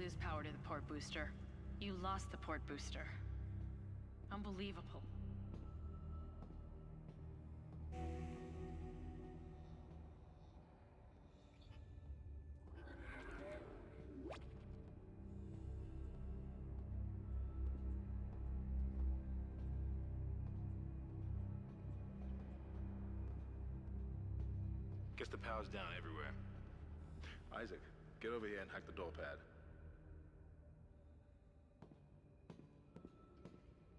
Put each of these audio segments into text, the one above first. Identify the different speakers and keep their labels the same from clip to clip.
Speaker 1: lose power to the port booster. You lost the port booster. Unbelievable.
Speaker 2: Guess the power's down everywhere. Isaac, get over here and hack the door pad.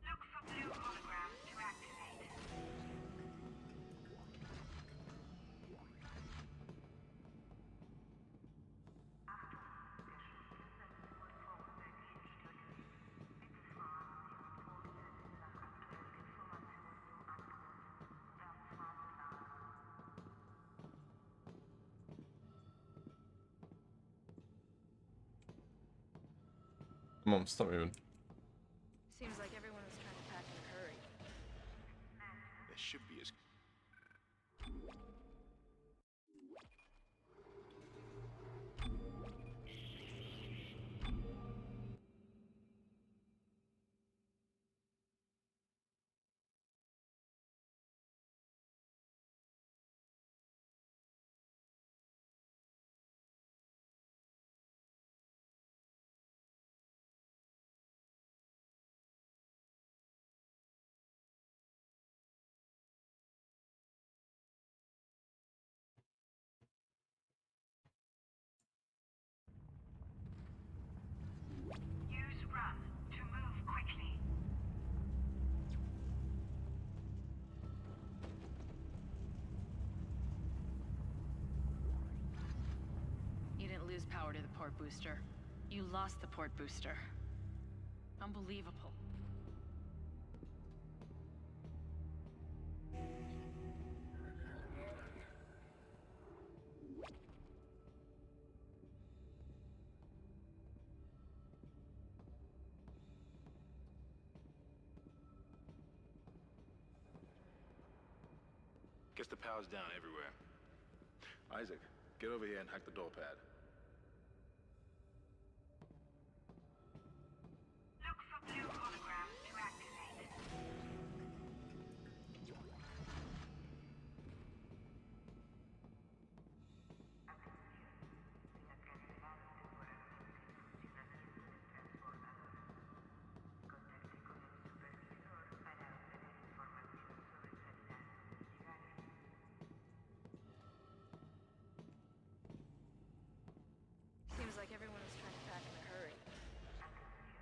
Speaker 3: Look for blue holograms to activate.
Speaker 4: Come on, stop moving.
Speaker 1: Seems like everyone was trying to pack in a hurry.
Speaker 2: There should be as...
Speaker 3: Use run to move quickly.
Speaker 1: You didn't lose power to the port booster. You lost the port booster. Unbelievable.
Speaker 2: Guess the power's down everywhere. Isaac, get over here and hack the door pad.
Speaker 3: Look for blue holograms to activate.
Speaker 1: Seems like everyone was trying to pack in a hurry.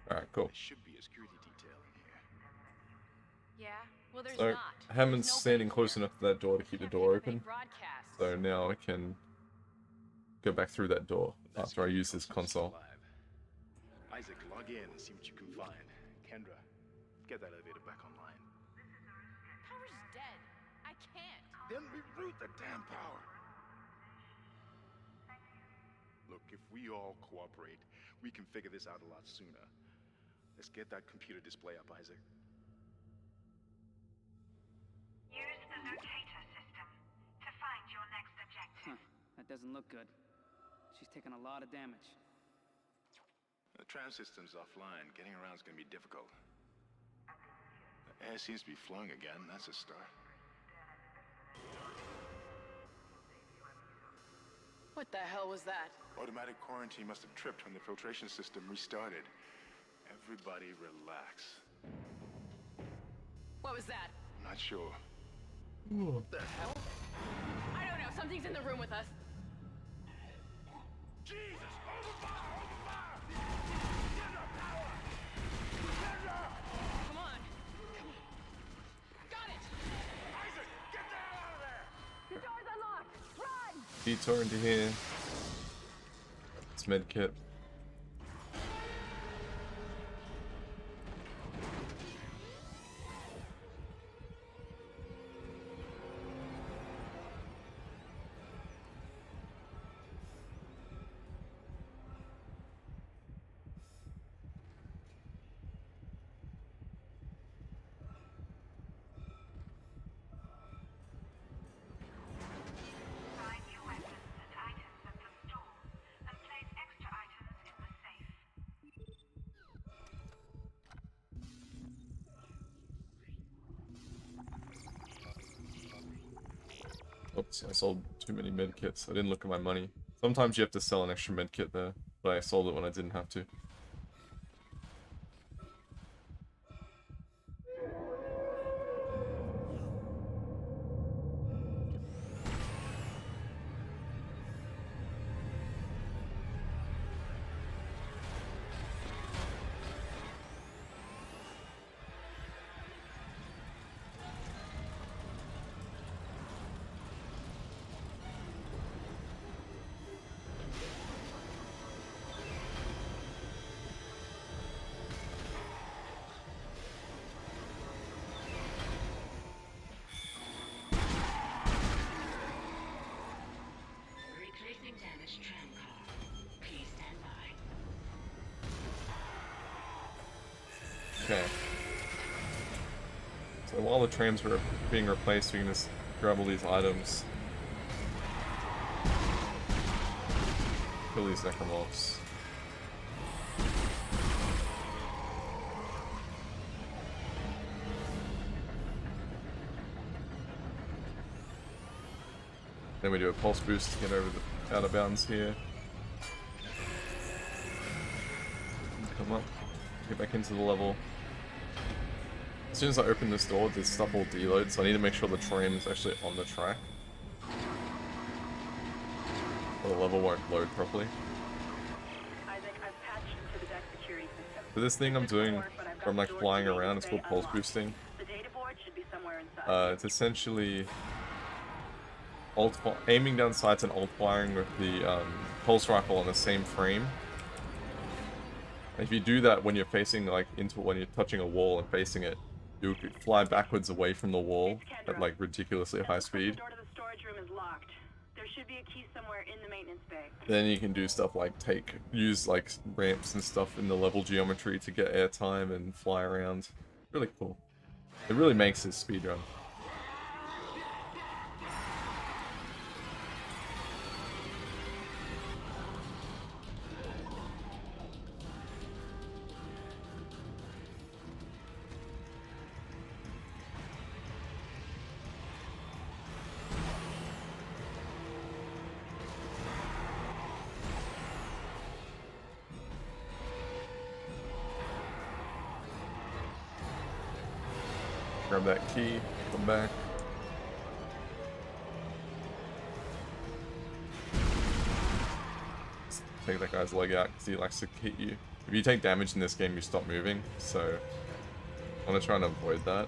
Speaker 4: Alright, cool.
Speaker 2: There should be a security detail in here.
Speaker 1: Yeah? Well, there's
Speaker 4: So,
Speaker 1: not.
Speaker 4: Hammond's
Speaker 1: There's
Speaker 4: standing
Speaker 1: nobody
Speaker 4: close
Speaker 1: here.
Speaker 4: enough to that door to keep the
Speaker 1: Can't
Speaker 4: door
Speaker 1: make
Speaker 4: open.
Speaker 1: broadcasts.
Speaker 4: So now I can go back through that door
Speaker 2: That's
Speaker 4: after I
Speaker 2: security
Speaker 4: use this
Speaker 2: console's
Speaker 4: console.
Speaker 2: alive. Isaac, log in and see what you can find. Kendra, get that elevator back online.
Speaker 1: Power's dead. I can't.
Speaker 2: Then reroute the damn power. Look, if we all cooperate, we can figure this out a lot sooner. Let's get that computer display up, Isaac.
Speaker 3: Use the locator system to find your next objective.
Speaker 5: That doesn't look good. She's taken a lot of damage.
Speaker 2: The tram system's offline. Getting around's gonna be difficult. The air seems to be flowing again. That's a start.
Speaker 1: What the hell was that?
Speaker 2: Automatic quarantine must have tripped when the filtration system restarted. Everybody relax.
Speaker 1: What was that?
Speaker 2: Not sure.
Speaker 1: What the hell? I don't know. Something's in the room with us.
Speaker 2: Jesus! Open fire! Open fire! Kendra, power! Kendra!
Speaker 1: Come on. Got it.
Speaker 2: Isaac, get the hell out of there!
Speaker 1: The door's unlocked. Run!
Speaker 4: Detour into here. It's medkit.
Speaker 3: Find new weapons and items at the store, and place extra items
Speaker 4: Oops, I sold too many medkits. I didn't look at my money. Sometimes you have to sell an extra medkit there, but I sold it when I didn't have to.
Speaker 6: Replacing damaged tram car. Please stand by.
Speaker 4: Okay. So while the trams were being replaced, we can just grab all these items. Kill these necromorphs. Then we do a pulse boost to get over the out of bounds here. Come up, get back into the level. As soon as I open this door, this stuff will deload, so I need to make sure the tram is actually on the track. Or the level won't load properly.
Speaker 7: Isaac, I've patched into the deck security system.
Speaker 4: So this thing I'm doing, where I'm like flying around, it's called pulse boosting.
Speaker 7: The data board should be somewhere inside.
Speaker 4: It's essentially aiming down sights and alt firing with the pulse rifle on the same frame. If you do that when you're facing when you're touching a wall and facing it, you could fly backwards away from the wall at like ridiculously high speed.
Speaker 7: The door to the storage room is locked. There should be a key somewhere in the maintenance bay.
Speaker 4: Then you can do stuff like use like ramps and stuff in the level geometry to get airtime and fly around. Really cool. It really makes this speedrun. Grab that key, come back. Take that guy's leg out because he likes to hit you. If you take damage in this game, you stop moving, so I'm gonna try and avoid that.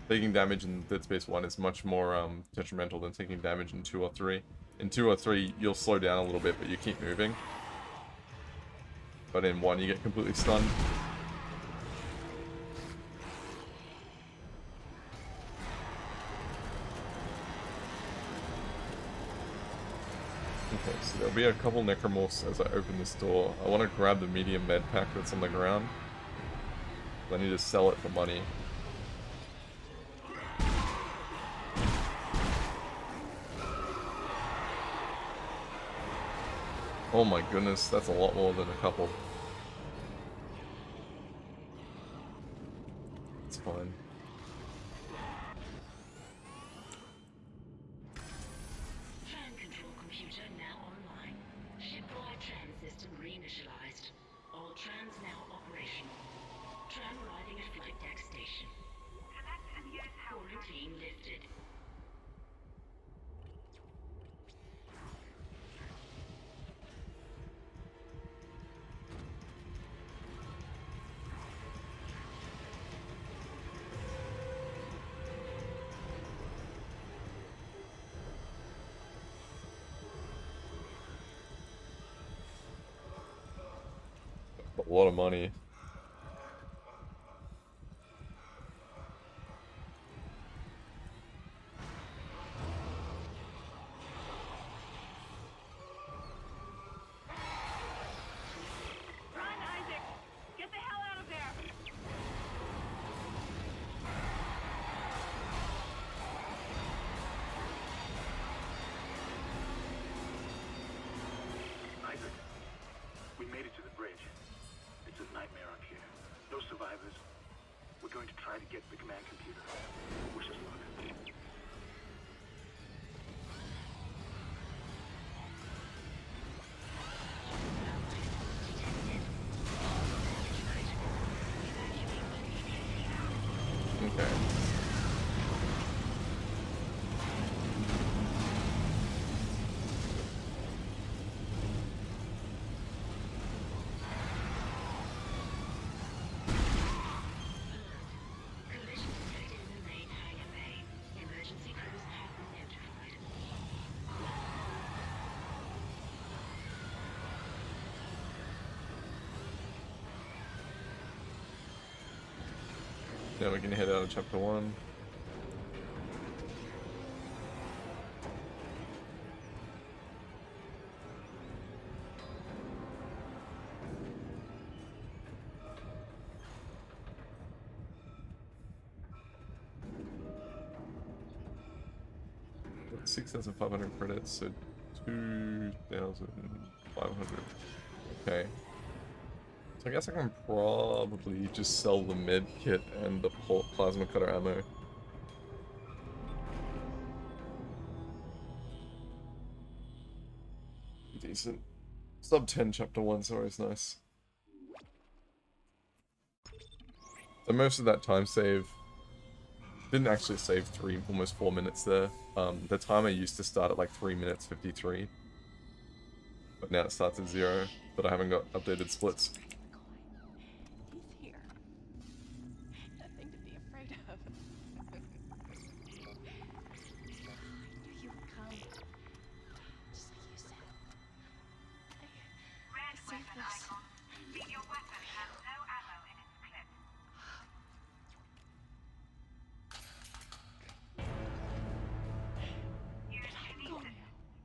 Speaker 4: Taking damage in Dead Space 1 is much more detrimental than taking damage in 2 or 3. In 2 or 3, you'll slow down a little bit, but you keep moving. But in 1, you get completely stunned. Okay, so there'll be a couple necromorphs as I open this door. I want to grab the medium med pack that's on the ground. I need to sell it for money. Oh my goodness, that's a lot more than a couple. It's fine.
Speaker 6: Tram control computer now online. Shipwide tram system reinitialized. All trams now operational. Tram arriving at flight deck station.
Speaker 3: Connect and use help.
Speaker 6: Quarantine lifted.
Speaker 4: A lot of money.
Speaker 7: Run, Isaac! Get the hell out of there!
Speaker 2: Isaac, we made it to the bridge. It's a nightmare
Speaker 8: try to get to the command computer. Wish us luck.
Speaker 4: Okay.
Speaker 6: Collision detected in the main hangar bay. Emergency crews have been notified.
Speaker 4: Now we can head out of chapter 1. Got 6,500 credits, so 2,500. Okay. So I guess I can probably just sell the med kit and the plasma cutter ammo. Decent. Sub 10 chapter 1's always nice. So most of that time save didn't actually save almost 4 minutes there. The timer used to start at like 3 minutes 53. But now it starts at 0, but I haven't got updated splits.
Speaker 9: He's here. Nothing to be afraid of. I knew you would come. Just like you said.
Speaker 3: Red
Speaker 9: I saved
Speaker 3: weapon
Speaker 9: this.
Speaker 3: icon. Mean your weapon has no ammo in its clip. Use kinesis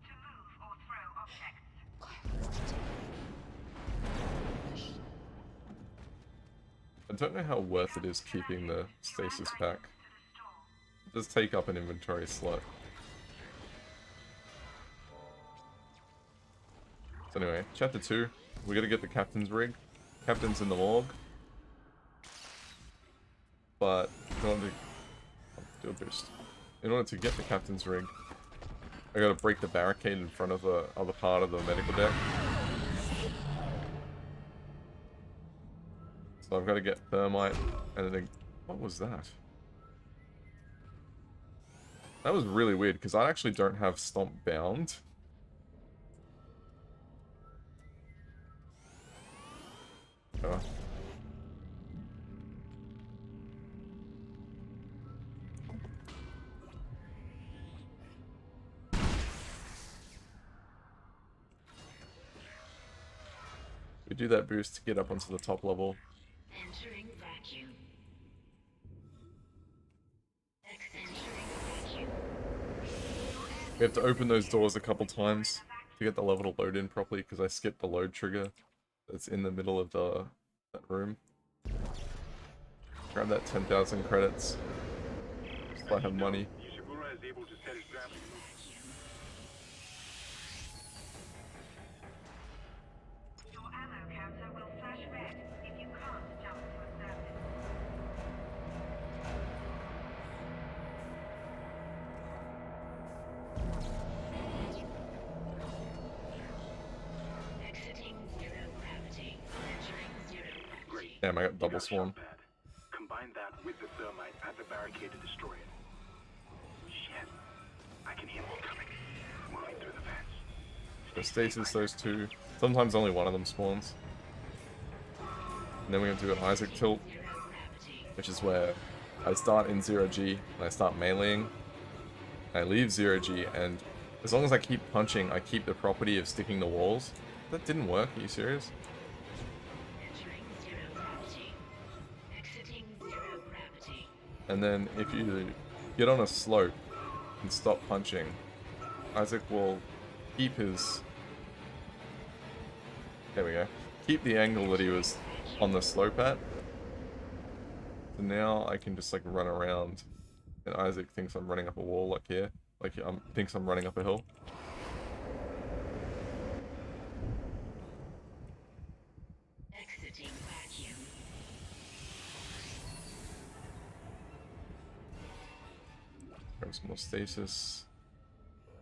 Speaker 3: to move or throw objects.
Speaker 4: I don't know how worth it is keeping the stasis pack. It does take up an inventory slot. So anyway, chapter 2, we gotta get the captain's rig. Captain's in the morgue. But in order to do a boost. In order to get the captain's rig, I gotta break the barricade in front of the other part of the medical deck. So I've got to get thermite, and then what was that? That was really weird, because I actually don't have Stomp bound. Oh. We do that boost to get up onto the top level.
Speaker 6: Entering vacuum. Entering vacuum.
Speaker 4: We have to open those doors a couple times to get the level to load in properly, because I skipped the load trigger that's in the middle of that room. Grab that 10,000 credits. If I have money.
Speaker 8: Ishimura is able to set his gravity.
Speaker 3: Your ammo counter will flash red if you can't jump to a surface.
Speaker 6: Exiting zero gravity. Entering zero gravity.
Speaker 8: Great.
Speaker 4: Damn, I got
Speaker 8: You
Speaker 4: double
Speaker 8: got
Speaker 4: swarm.
Speaker 8: shot pad. Combine that with the thermite at the barricade to destroy it. Shit. I can hear more coming. Moving through the vents.
Speaker 4: So stasis those two. Sometimes only one of them spawns. And then we're going to do an Isaac tilt,
Speaker 6: Zero gravity.
Speaker 4: which is where I start in 0G and I start meleeing. I leave 0G, and as long as I keep punching, I keep the property of sticking to walls. That didn't work, are you serious?
Speaker 6: Entering zero gravity. Exiting zero gravity.
Speaker 4: And then if you get on a slope and stop punching, Isaac will keep his... There we go. Keep the angle that he was on the slope at. So now I can just like run around, and Isaac thinks I'm running up a wall like here. Like thinks I'm running up a hill.
Speaker 6: Exiting vacuum.
Speaker 4: Have some more stasis.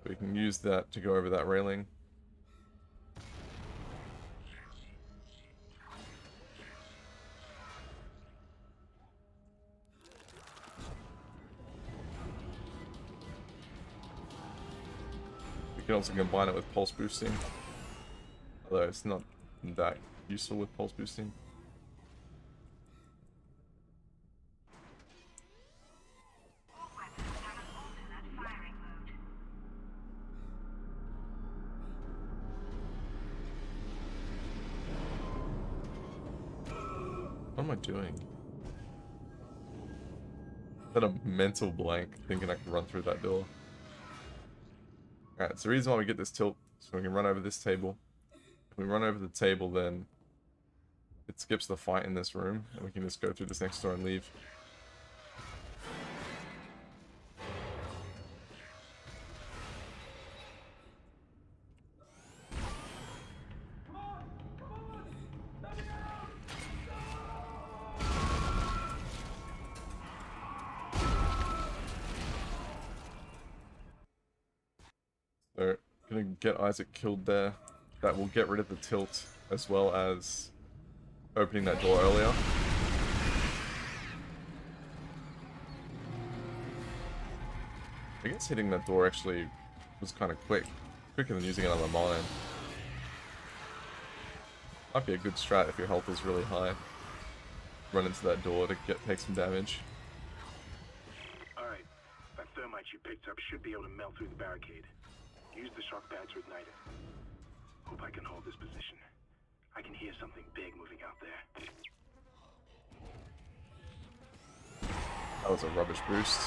Speaker 4: We can use that to go over that railing. We can also combine it with pulse boosting. Although it's not that useful with pulse boosting.
Speaker 3: All weapons have an alternate firing mode.
Speaker 4: What am I doing? Is that a mental blank thinking I can run through that door? Alright, it's the reason why we get this tilt, so we can run over this table. If we run over the table, then it skips the fight in this room, and we can just go through this next door and leave. So, gonna get Isaac killed there. That will get rid of the tilt, as well as opening that door earlier. I guess hitting that door actually was kind of quick. Quicker than using another mine. Might be a good strat if your health is really high. Run into that door to take some damage.
Speaker 8: Alright, that thermite you picked up should be able to melt through the barricade. Use the shock pad to ignite it. Hope I can hold this position. I can hear something big moving out there.
Speaker 4: That was a rubbish boost.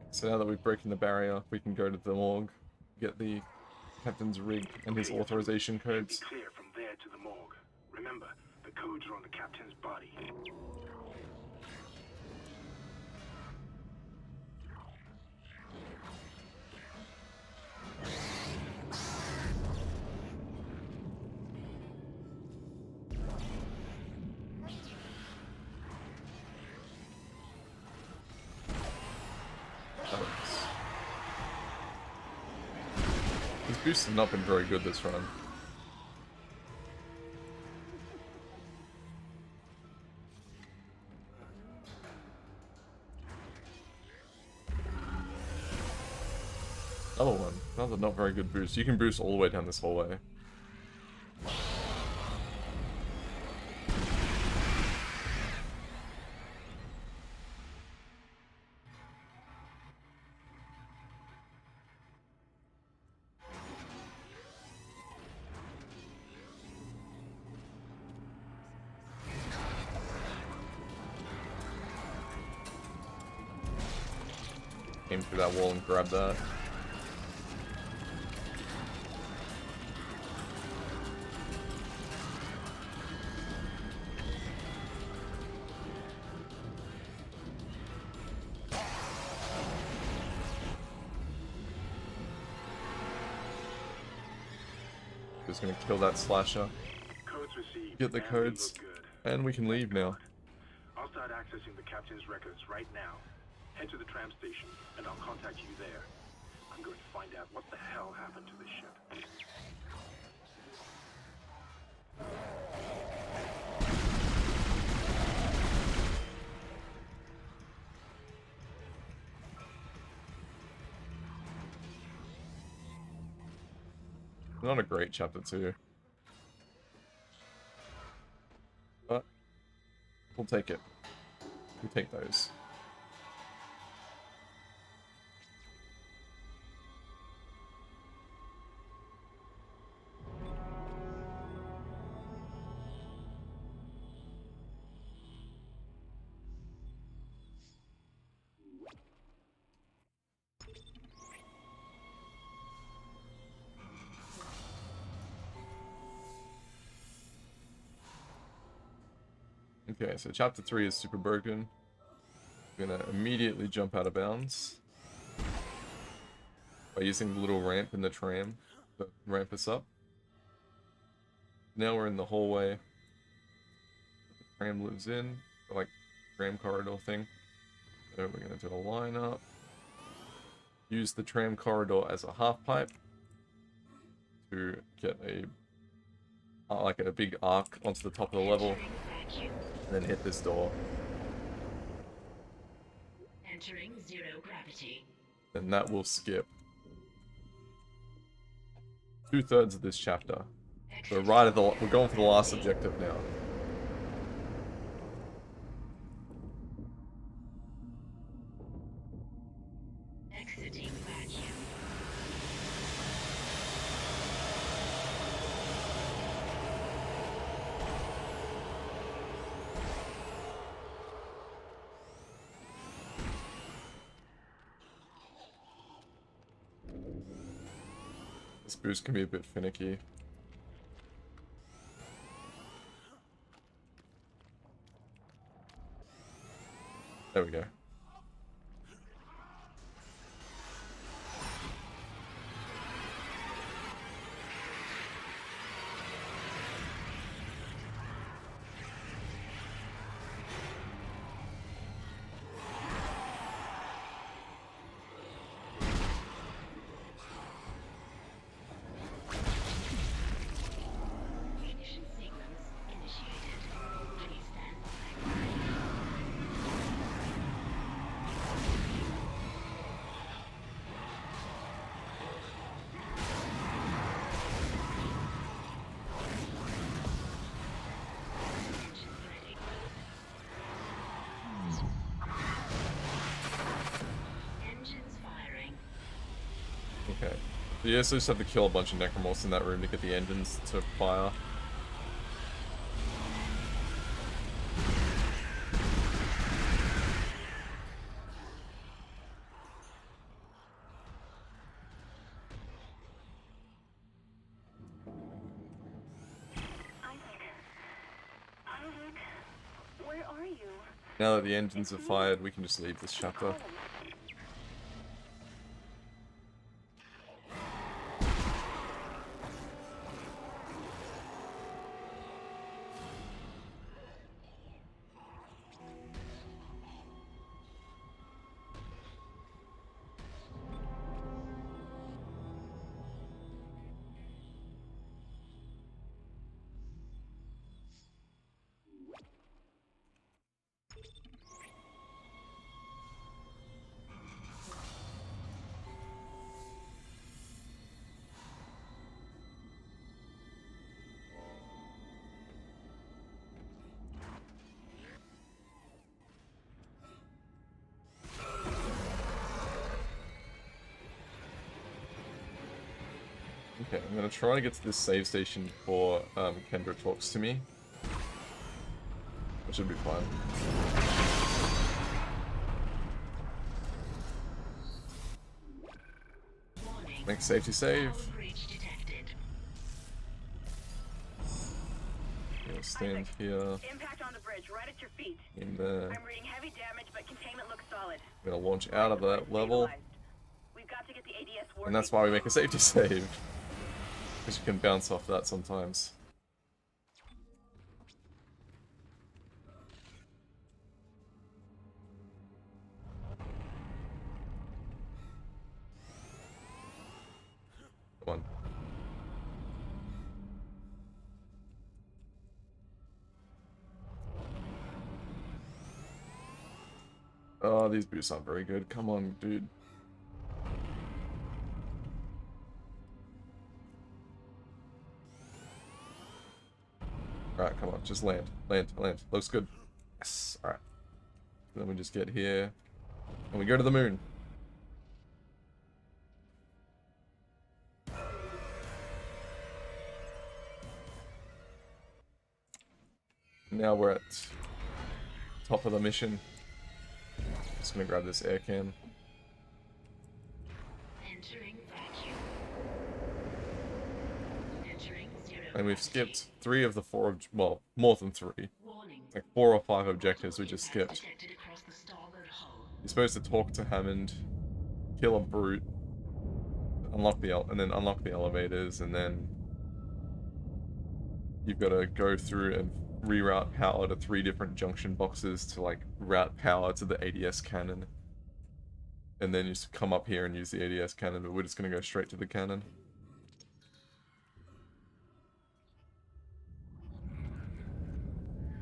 Speaker 4: So now that we've broken the barrier, we can go to the morgue, get the captain's rig and his authorization codes.
Speaker 8: Be clear from there to the morgue. Remember, the codes are on the captain's body.
Speaker 4: His boosts have not been very good this run. Another one. Another not very good boost. You can boost all the way down this hallway. Came through that wall and grabbed that. Just gonna kill that slasher.
Speaker 8: Codes received.
Speaker 4: Get the
Speaker 8: and they
Speaker 4: codes,
Speaker 8: look good.
Speaker 4: and we can leave now.
Speaker 8: I'll start accessing the captain's records right now. Head to the tram station, and I'll contact you there. I'm going to find out what the hell happened to this ship.
Speaker 4: Not a great chapter 2. But we'll take it. We take those. Okay, so chapter 3 is super broken. I'm gonna immediately jump out of bounds. by using the little ramp in the tram to ramp us up. Now we're in the hallway. The tram lives in, like tram corridor thing. So we're gonna do a line up. Use the tram corridor as a half pipe to get a like a big arc onto the top of the level, and then hit this door.
Speaker 6: Entering zero gravity.
Speaker 4: And that will skip 2/3 of this chapter. So we're going for the last objective now.
Speaker 6: Exiting vacuum.
Speaker 4: This boost can be a bit finicky. There we go.
Speaker 6: Ignition sequence initiated. Please stand by. Engines ready. Engines firing.
Speaker 4: Okay. So you also just have to kill a bunch of Necromorphs in that room to get the engines to fire.
Speaker 7: Isaac, where are you?
Speaker 4: Now that the engines are fired, we can just leave this chapter. Okay, I'm gonna try to get to this save station before Kendra talks to me. That should be fine.
Speaker 6: Warning.
Speaker 4: Make safety save.
Speaker 6: Power breach detected.
Speaker 4: We'll stand here
Speaker 7: Impact on the bridge, right at your feet.
Speaker 4: in there.
Speaker 7: I'm reading heavy damage, but containment looks solid.
Speaker 4: I'm gonna launch out of that level,
Speaker 7: Stabilized. We've got to get the ADS working.
Speaker 4: and that's why we make a safety save. Because you can bounce off that sometimes. Come on. Oh, these boosts aren't very good. Come on, dude. Alright, come on. Just land. Land. Land. Looks good. Yes. Alright. Then we just get here. And we go to the moon. Now we're at top of the mission. Just gonna grab this air can.
Speaker 6: Entering vacuum. Entering zero.
Speaker 4: And we've skipped 3 of the 4, well, more than 3.
Speaker 6: Warning.
Speaker 4: Like 4 or 5 objectives we just
Speaker 6: Impact
Speaker 4: skipped.
Speaker 6: detected across the starboard hull.
Speaker 4: You're supposed to talk to Hammond, kill a brute, unlock the unlock the elevators, and then you've got to go through and reroute power to 3 different junction boxes to like route power to the ADS cannon. And then you just come up here and use the ADS cannon, but we're just going to go straight to the cannon.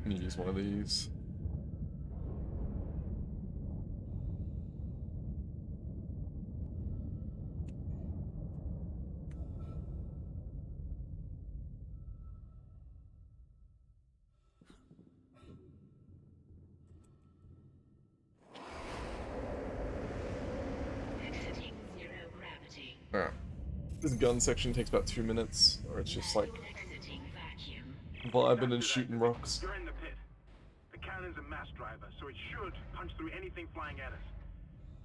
Speaker 4: And you use one of these.
Speaker 6: Exiting zero gravity.
Speaker 4: Alright. This gun section takes about 2 minutes, or it's just like
Speaker 6: Exiting vacuum.
Speaker 4: vibing and shooting rocks.
Speaker 8: You're in the pit. The cannon's a mass driver, so it should punch through anything flying at us.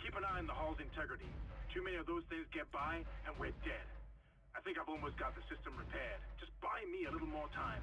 Speaker 8: Keep an eye on the hull's integrity. Too many of those things get by, and we're dead. I think I've almost got the system repaired. Just buy me a little more time.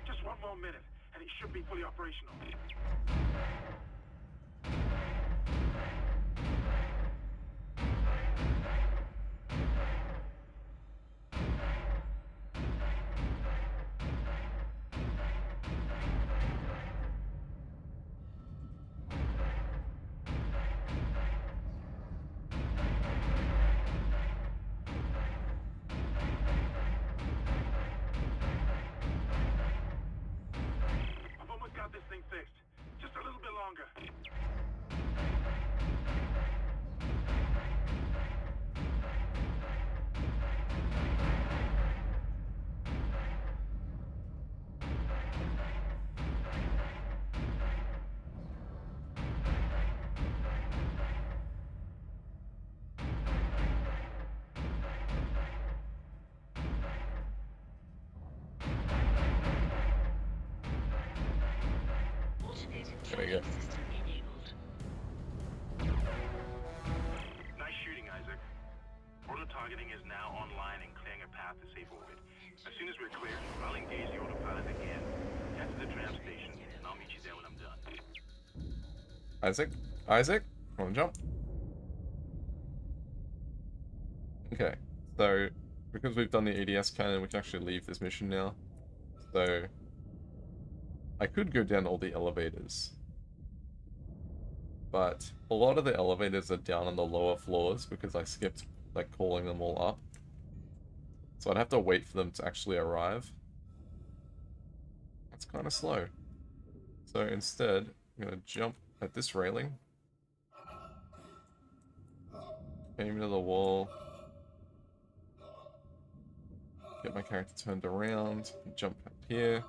Speaker 8: Just one more minute, and it should be fully operational. I've almost got this thing fixed. Just a little bit longer.
Speaker 6: Automated
Speaker 4: There we go.
Speaker 6: tracking system enabled.
Speaker 8: Nice shooting, Isaac. Auto-targeting is now online and clearing a path to safe orbit. As soon as we're clear, I'll engage the autopilot again. Head to the tram station, and I'll meet you there when I'm done.
Speaker 4: Isaac? Isaac? Wanna jump? Okay, so because we've done the ADS cannon, we can actually leave this mission now. So I could go down all the elevators, but a lot of the elevators are down on the lower floors because I skipped like calling them all up. So I'd have to wait for them to actually arrive. That's kind of slow. So instead, I'm gonna jump at this railing, aim into the wall, get my character turned around, jump up here.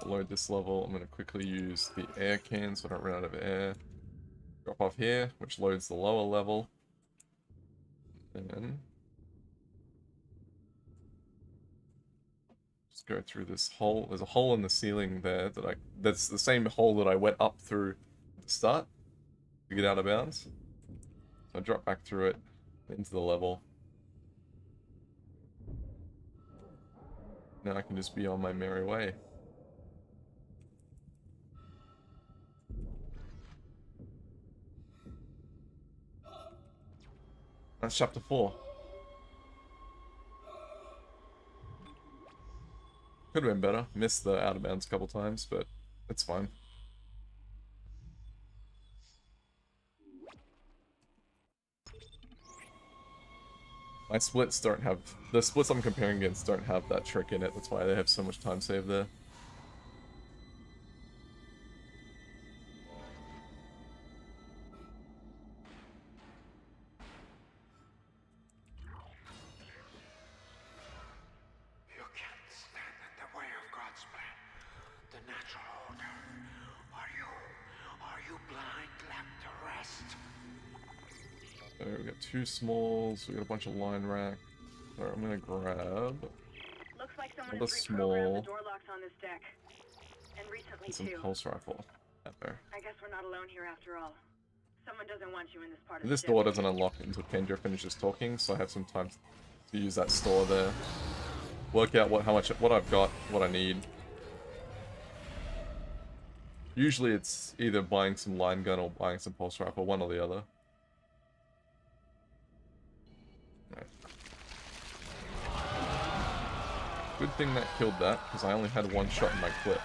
Speaker 4: Load this level. I'm going to quickly use the air can so I don't run out of air. Drop off here, which loads the lower level. And then just go through this hole. There's a hole in the ceiling there that's the same hole that I went up through at the start to get out of bounds. So I drop back through it into the level. Now I can just be on my merry way. That's chapter 4. Could have been better. Missed the out of bounds a couple times, but it's fine. My splits don't have... The splits I'm comparing against don't have that trick in it. That's why they have so much time saved there. we got 2 smalls, we got a bunch of line rack. Alright, I'm gonna grab
Speaker 7: Looks like someone
Speaker 4: another
Speaker 7: has reprogrammed
Speaker 4: small
Speaker 7: the door locks on this deck. And recently
Speaker 4: and some
Speaker 7: too.
Speaker 4: pulse rifle out there.
Speaker 7: I guess we're not alone here after all. Someone doesn't want you in this part of
Speaker 4: This
Speaker 7: the
Speaker 4: door
Speaker 7: ship.
Speaker 4: doesn't unlock until Kendra finishes talking, so I have some time to use that store there. Work out what I've got, what I need. Usually it's either buying some line gun or buying some pulse rifle, one or the other. Right. Good thing that killed that, because I only had 1 shot in my clip.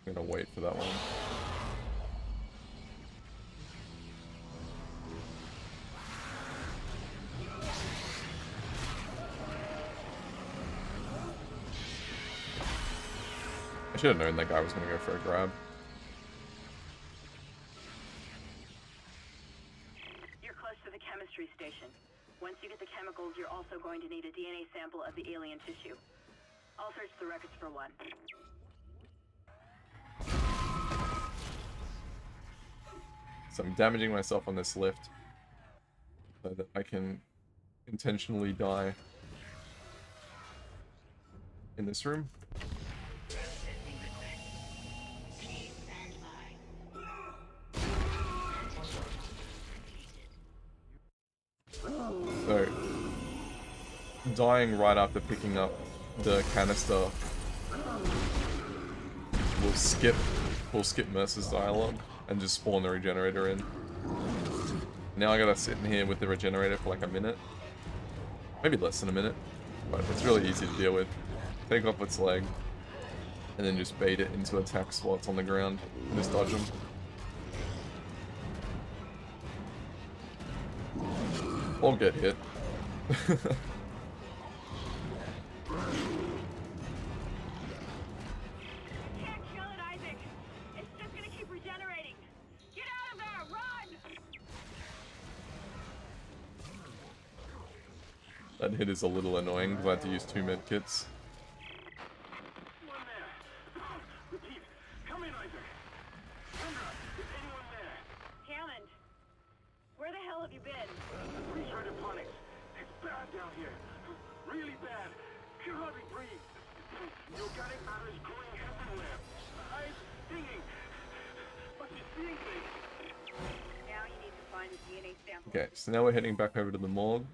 Speaker 4: I'm gonna wait for that one. I should have known that guy was gonna go for a grab.
Speaker 7: You're close to the chemistry station. Once you get the chemicals, you're also going to need a DNA sample of the alien tissue. I'll search the records for one.
Speaker 4: So I'm damaging myself on this lift so that I can intentionally die in this room.
Speaker 6: Processing request. Please stand by.
Speaker 4: So, dying right after picking up the canister will skip Mercer's dialogue and just spawn the regenerator in. Now I gotta sit in here with the regenerator for like a minute. Maybe less than a minute. But it's really easy to deal with. Take off its leg. And then just bait it into attacks while it's on the ground. And just dodge them. Or get hit.
Speaker 7: Can't kill it, Isaac. It's just gonna keep regenerating. Get out of there! Run!
Speaker 4: That hit is a little annoying because I had to use 2 med kits.
Speaker 8: One there. Repeat. Come in, Isaac. Kendra, is anyone there?
Speaker 7: Hammond, where the hell have you been?
Speaker 8: Breach hydroponics. It's bad down here. Really bad. Can hardly breathe. The organic matter is growing everywhere. Eyes stinging. But you're seeing things.
Speaker 7: Now you need to find a DNA sample.
Speaker 4: Okay, so now we're heading back over to the morgue.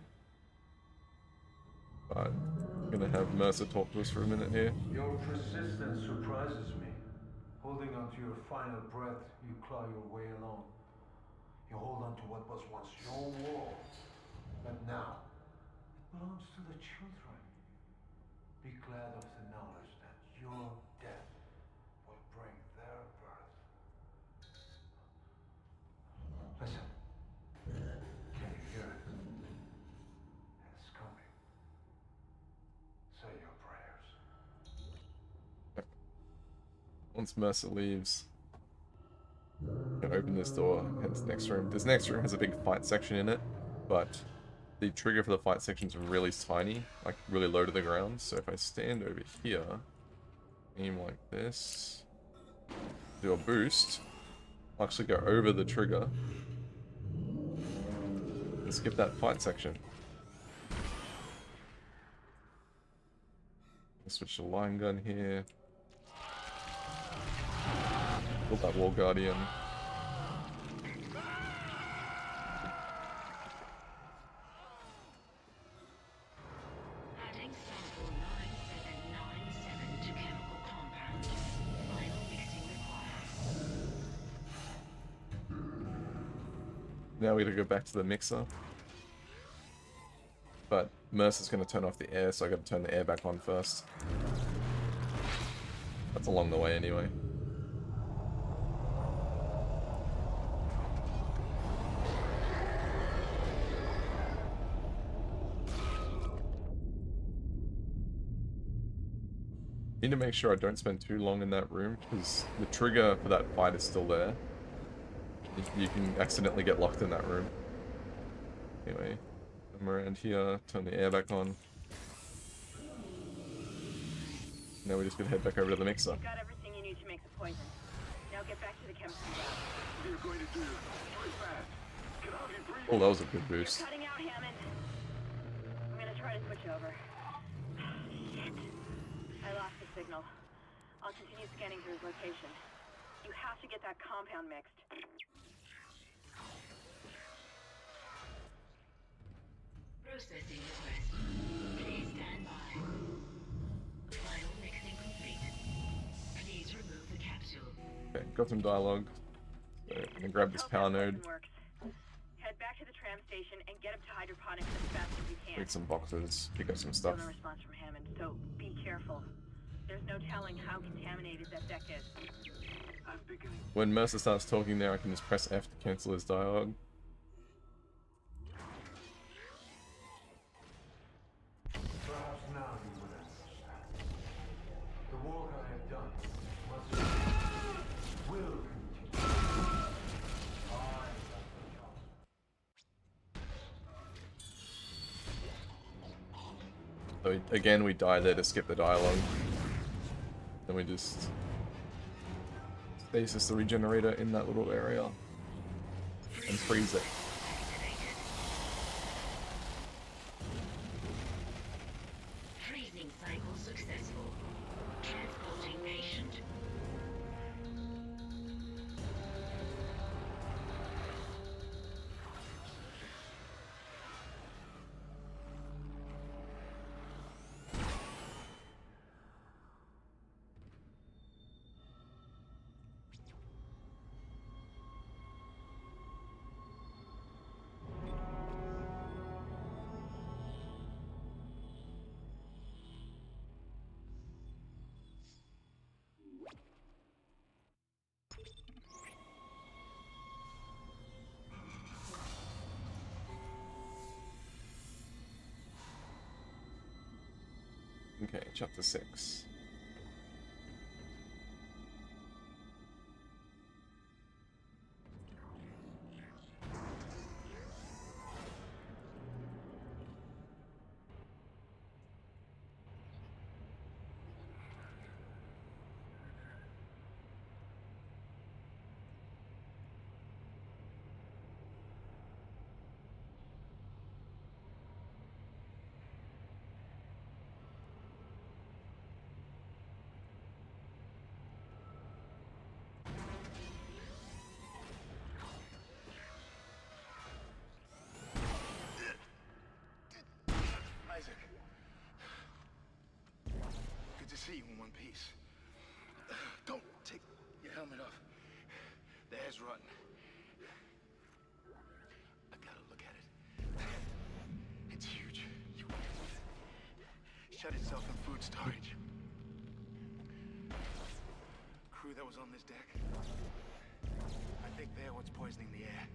Speaker 4: But I'm gonna have Mercer talk to us for a minute here.
Speaker 10: Your persistence surprises me. Holding on to your final breath, you claw your way along. You hold on to what was once your world, but now it belongs to the children. Be glad of the knowledge that your death will bring their birth. Listen. Can you hear it? It's coming. Say your prayers.
Speaker 4: Once Mercer leaves, I'm gonna open this door and head to the next room. This next room has a big fight section in it, but the trigger for the fight section is really tiny, like really low to the ground. So if I stand over here, aim like this, do a boost, I'll actually go over the trigger and skip that fight section. Switch the line gun here. Build that wall guardian.
Speaker 6: Adding sample 9797 to chemical compound. Final mixing required.
Speaker 4: Now we gotta go back to the mixer. But Mercer's gonna turn off the air, so I gotta turn the air back on first. That's along the way anyway. Need to make sure I don't spend too long in that room, because the trigger for that fight is still there. You can accidentally get locked in that room. Anyway, come around here, turn the air back on. Now we're just gonna head back over to the mixer.
Speaker 7: You've got everything you need to make the poison. Now get back to the chemistry lab.
Speaker 8: What are you going to do? Do it fast. Can hardly breathe.
Speaker 4: Oh, that was a good boost.
Speaker 7: You're cutting out, Hammond. I'm gonna try to switch over. Shit. I lost the signal. I'll continue scanning through his location. You have to get that compound mixed.
Speaker 6: Processing request. Please stand by. Final mixing complete. Please remove the capsule.
Speaker 4: Okay, got some dialogue. So, I'm gonna grab this
Speaker 7: Hope
Speaker 4: power
Speaker 7: that
Speaker 4: node,
Speaker 7: poison works. Head back to the tram station and get him to hydroponics as fast as you can.
Speaker 4: make some boxes, pick up some
Speaker 7: Still
Speaker 4: stuff.
Speaker 7: no response from Hammond, so be careful. There's no telling how contaminated that deck is.
Speaker 8: I'm beginning.
Speaker 4: When Mercer starts talking there, I can just press F to cancel his dialogue.
Speaker 10: Perhaps now you will understand. The work I have done must will continue. I am the job.
Speaker 4: So again, we die there to skip the dialogue. Then we just stasis the regenerator in that little area and freeze it.
Speaker 6: Freezing cycle successful. Transporting patient.
Speaker 4: Okay, chapter 6.
Speaker 2: Isaac. Good to see you in one piece. Don't take your helmet off. The air's rotten. I gotta look at it. It's huge. Shut itself in food storage. Crew that was on this deck. I think they're what's poisoning the air.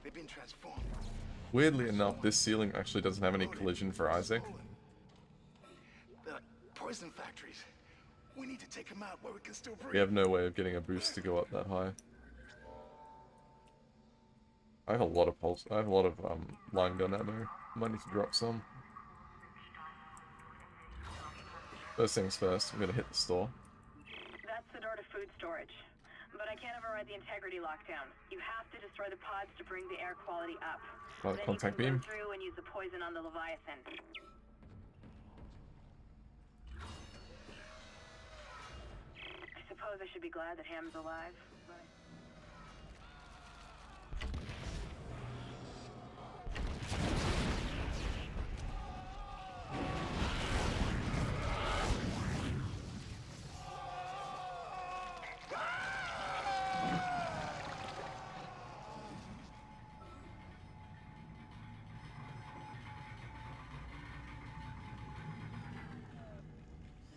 Speaker 2: They've been transformed.
Speaker 4: Weirdly enough, this ceiling actually doesn't have any collision for Isaac.
Speaker 2: They're like poison factories. We need to take them out where we can still breathe.
Speaker 4: We have no way of getting a boost to go up that high. I have a lot of pulse. I have a lot of line gun ammo. Might need to drop some. First things first, I'm gonna hit the store.
Speaker 7: That's the door to food storage. But I can't override the integrity lockdown. You have to destroy the pods to bring the air quality up.
Speaker 4: Got a
Speaker 7: Then
Speaker 4: contact
Speaker 7: you can
Speaker 4: beam.
Speaker 7: go through and use the poison on the Leviathan. I suppose I should be glad that Ham's alive, but...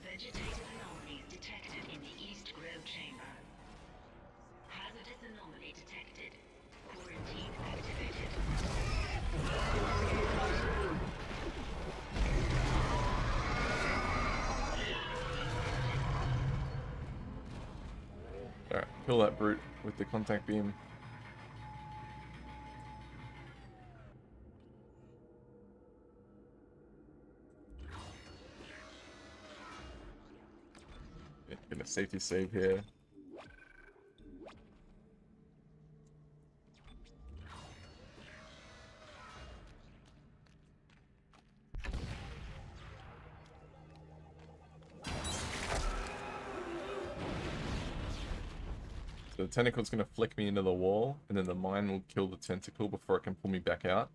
Speaker 6: Vegetative anomalies detected in the East Grove chamber. Hazardous anomaly detected. Quarantine activated.
Speaker 4: Alright, kill that brute with the contact beam. Get a safety save here. So the tentacle's gonna flick me into the wall, and then the mine will kill the tentacle before it can pull me back out.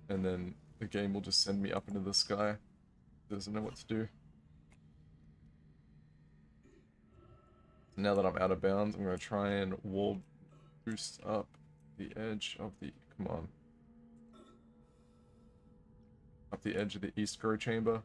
Speaker 4: And then the game will just send me up into the sky. Doesn't know what to do. Now that I'm out of bounds, I'm gonna try and wall boost up the edge of the, come on. Up the edge of the East Grow chamber.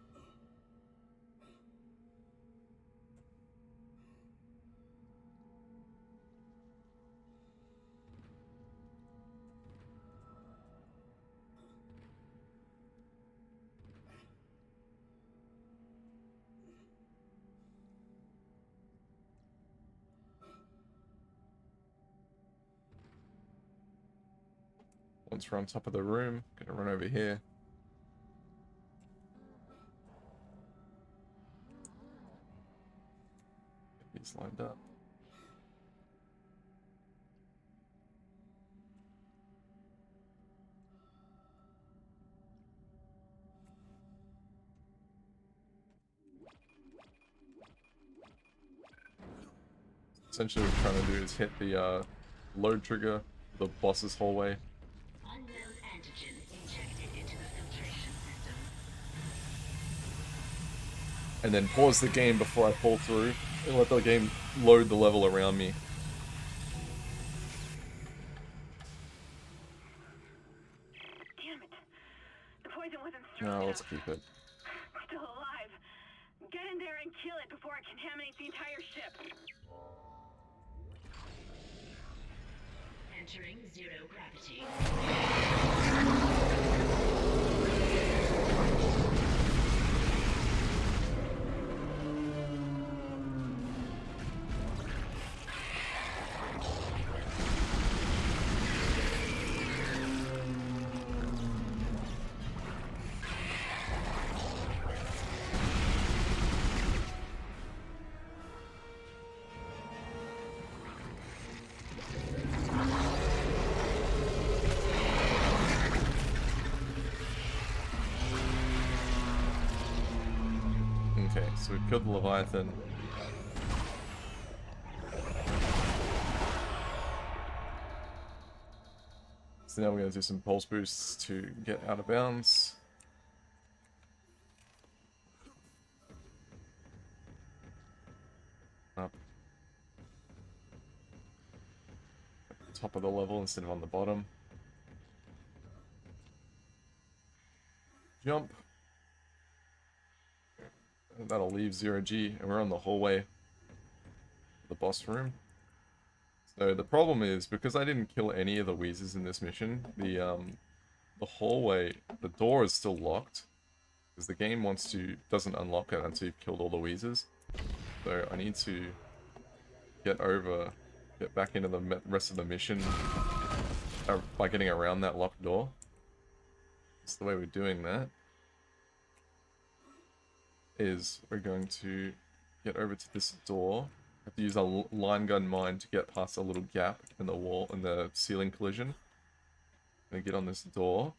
Speaker 4: Once we're on top of the room, gonna run over here. Get these lined up. Essentially what we're trying to do is hit the load trigger, the boss's hallway.
Speaker 6: Unknown antigen injected into the filtration system.
Speaker 4: And then pause the game before I pull through and let the game load the level around me.
Speaker 7: Damn it. The poison wasn't strong
Speaker 4: No,
Speaker 7: enough.
Speaker 4: let's keep it.
Speaker 7: Still alive. Get in there and kill it before it contaminates the entire ship.
Speaker 6: Entering zero gravity.
Speaker 4: Okay, so we killed the Leviathan. So now we're going to do some pulse boosts to get out of bounds. Up. At the top of the level instead of on the bottom. Jump. And that'll leave 0G, and we're on the hallway of the boss room. So the problem is, because I didn't kill any of the Wheezes in this mission, the hallway, the door is still locked. Because the game doesn't unlock it until you've killed all the Wheezes. So I need to get back into the rest of the mission by getting around that locked door. That's the way we're doing that. Is we're going to get over to this door. Have to use a line gun mine to get past a little gap in the wall, in the ceiling collision. Gonna get on this door.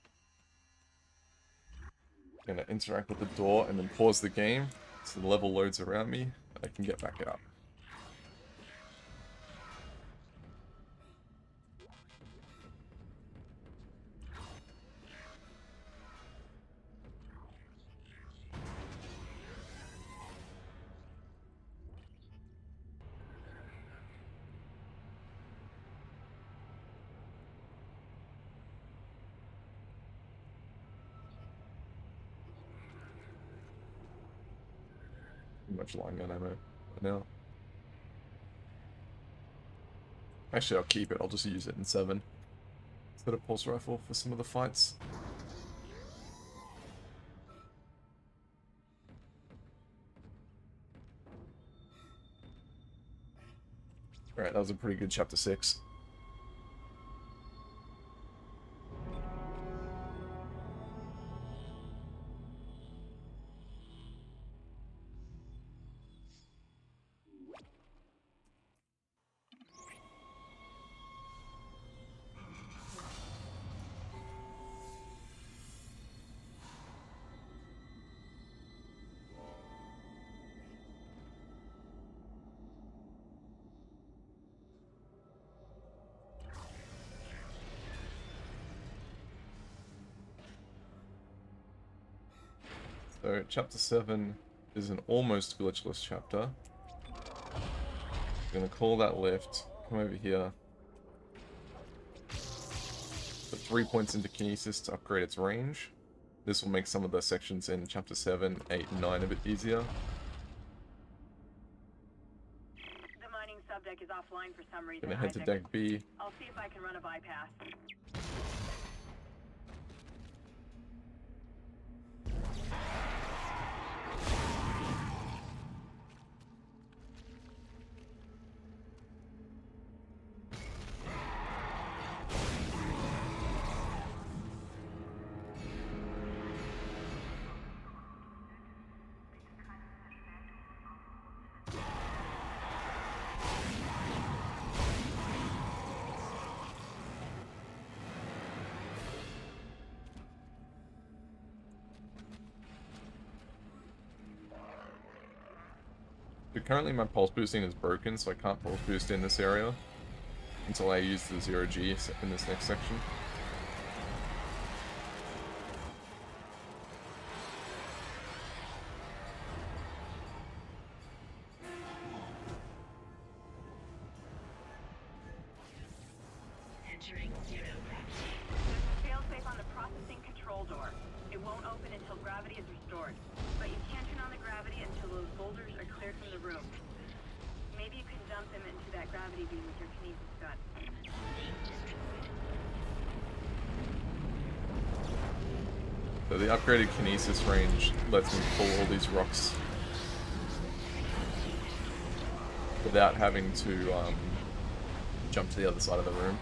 Speaker 4: Gonna interact with the door and then pause the game so the level loads around me. I can get back out. Much line gun ammo now. Actually, I'll keep it. I'll just use it in 7 instead of pulse rifle for some of the fights. Alright, that was a pretty good chapter 6. So, chapter 7 is an almost glitchless chapter. I'm gonna call that lift. Come over here. Put 3 points into Kinesis to upgrade its range. This will make some of the sections in chapter 7, 8, and 9 a bit easier.
Speaker 7: The mining subdeck is offline for some reason,
Speaker 4: Gonna head to
Speaker 7: Isaac.
Speaker 4: deck B.
Speaker 7: I'll see if I can run a bypass.
Speaker 4: But currently my pulse boosting is broken, so I can't pulse boost in this area until I use the 0G in this next section.
Speaker 6: Entering zero gravity.
Speaker 7: There's a failsafe on the processing control door. It won't open until gravity is restored. But you can't turn on the gravity until those boulders are cleared from the room. Maybe you can dump them into that gravity beam with your kinesis gun.
Speaker 6: Link destroyed.
Speaker 4: So the upgraded Kinesis range lets me pull all these rocks without having to jump to the other side of the room.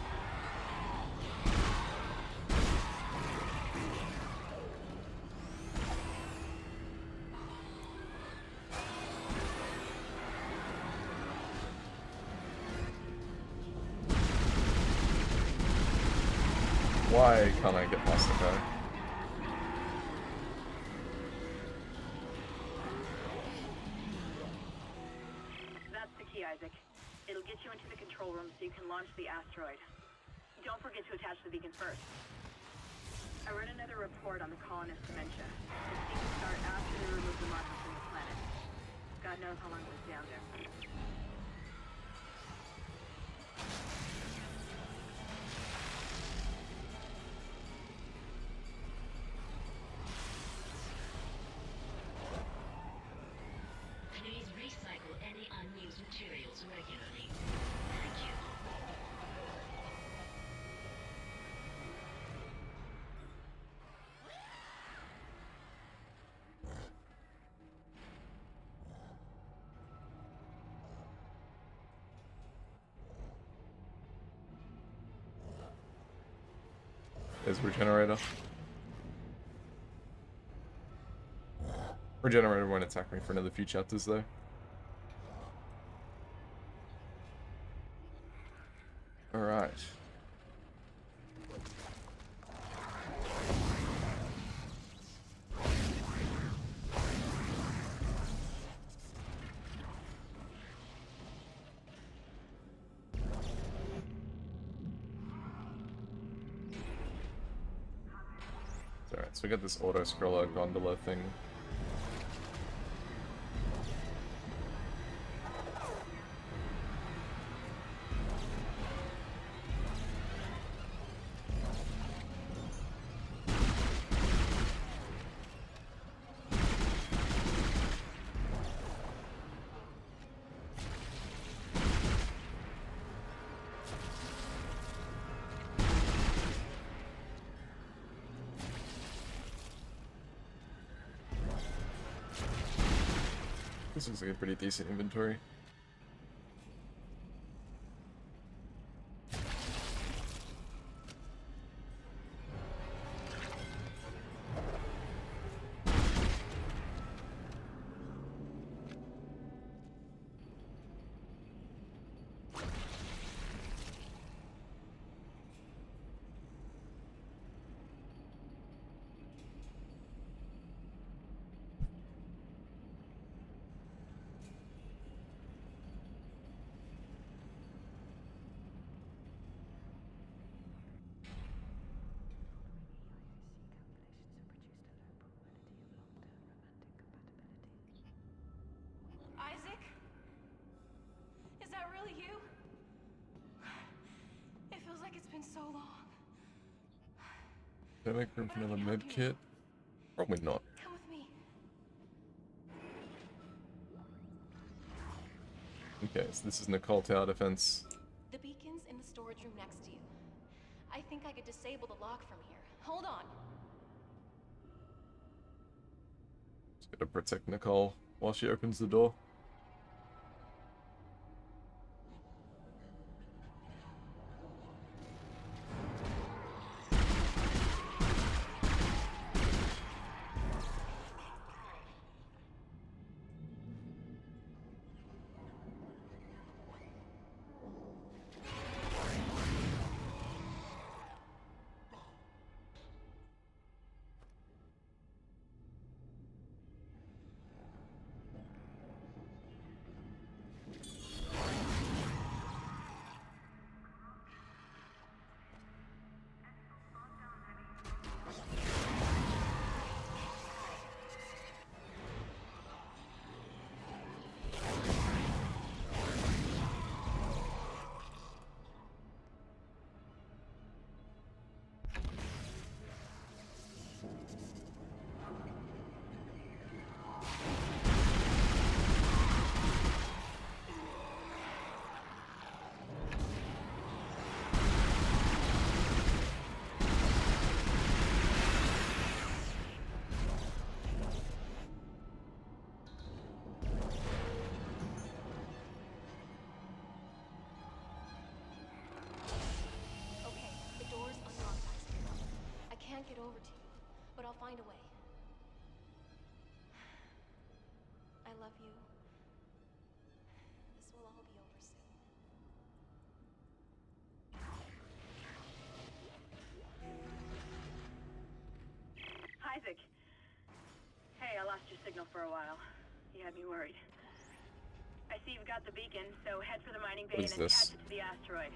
Speaker 4: Why can't I get past the guy?
Speaker 7: That's the key, Isaac. It'll get you into the control room so you can launch the asteroid. Don't forget to attach the beacon first. I read another report on the colonist dementia. It seemed to start after they removed the marker from the planet. God knows how long it was down there.
Speaker 6: Please recycle any unused materials regularly. Thank you.
Speaker 4: There's Regenerator. Regenerator won't attack me for another few chapters though. Alright. Alright, so we got this auto-scroller gondola thing. This looks like a pretty decent inventory.
Speaker 9: been so long.
Speaker 4: Can I make room for another med kit? Probably not.
Speaker 9: Come with me.
Speaker 4: Okay, so this is Nicole Tower Defense.
Speaker 9: The beacon's in the storage room next to you. I think I could disable the lock from here. Hold on.
Speaker 4: Just gotta protect Nicole while she opens the door.
Speaker 9: Okay, the door's unlocked back here. I can't get over to you, but I'll find a way. I love you. This will all be over soon.
Speaker 7: Isaac. Hey, I lost your signal for a while. You had me worried. I see you've got the beacon, so head for the mining bay
Speaker 4: What
Speaker 7: and
Speaker 4: is
Speaker 7: attach
Speaker 4: this?
Speaker 7: it to the asteroid.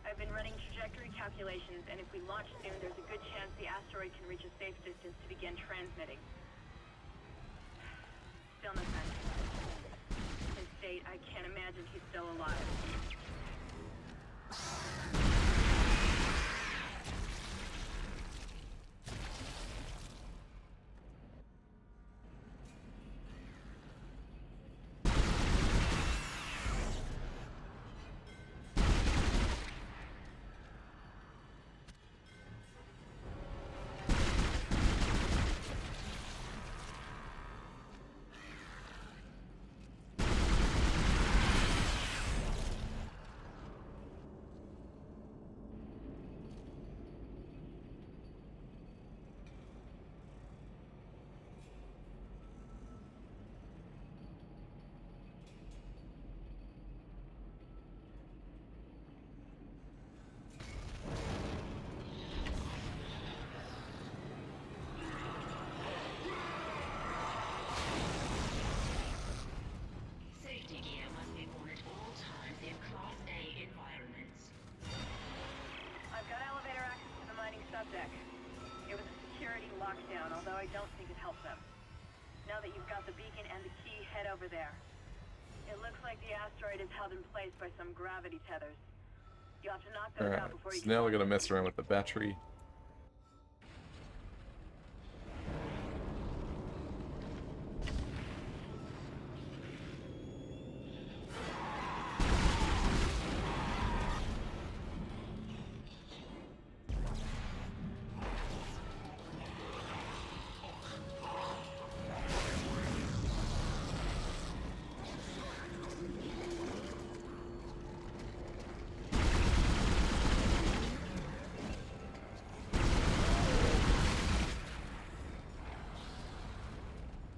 Speaker 7: I've been running trajectory calculations, and if we launch soon, there's a good chance the asteroid can reach a safe distance to begin transmitting. Still no sign. His state, I can't imagine he's still alive.
Speaker 6: Safety gear must be worn at all times in Class A environments.
Speaker 7: I've got elevator access to the mining subdeck. It was a security lockdown, although I don't think it helped them. Now that you've got the beacon and the key, head over there. It looks like the asteroid is held in place by some gravity tethers. You'll have to knock those out
Speaker 4: Alright,
Speaker 7: before you
Speaker 4: so
Speaker 7: can
Speaker 4: now we're
Speaker 7: launch
Speaker 4: gonna
Speaker 7: it.
Speaker 4: mess around with the battery.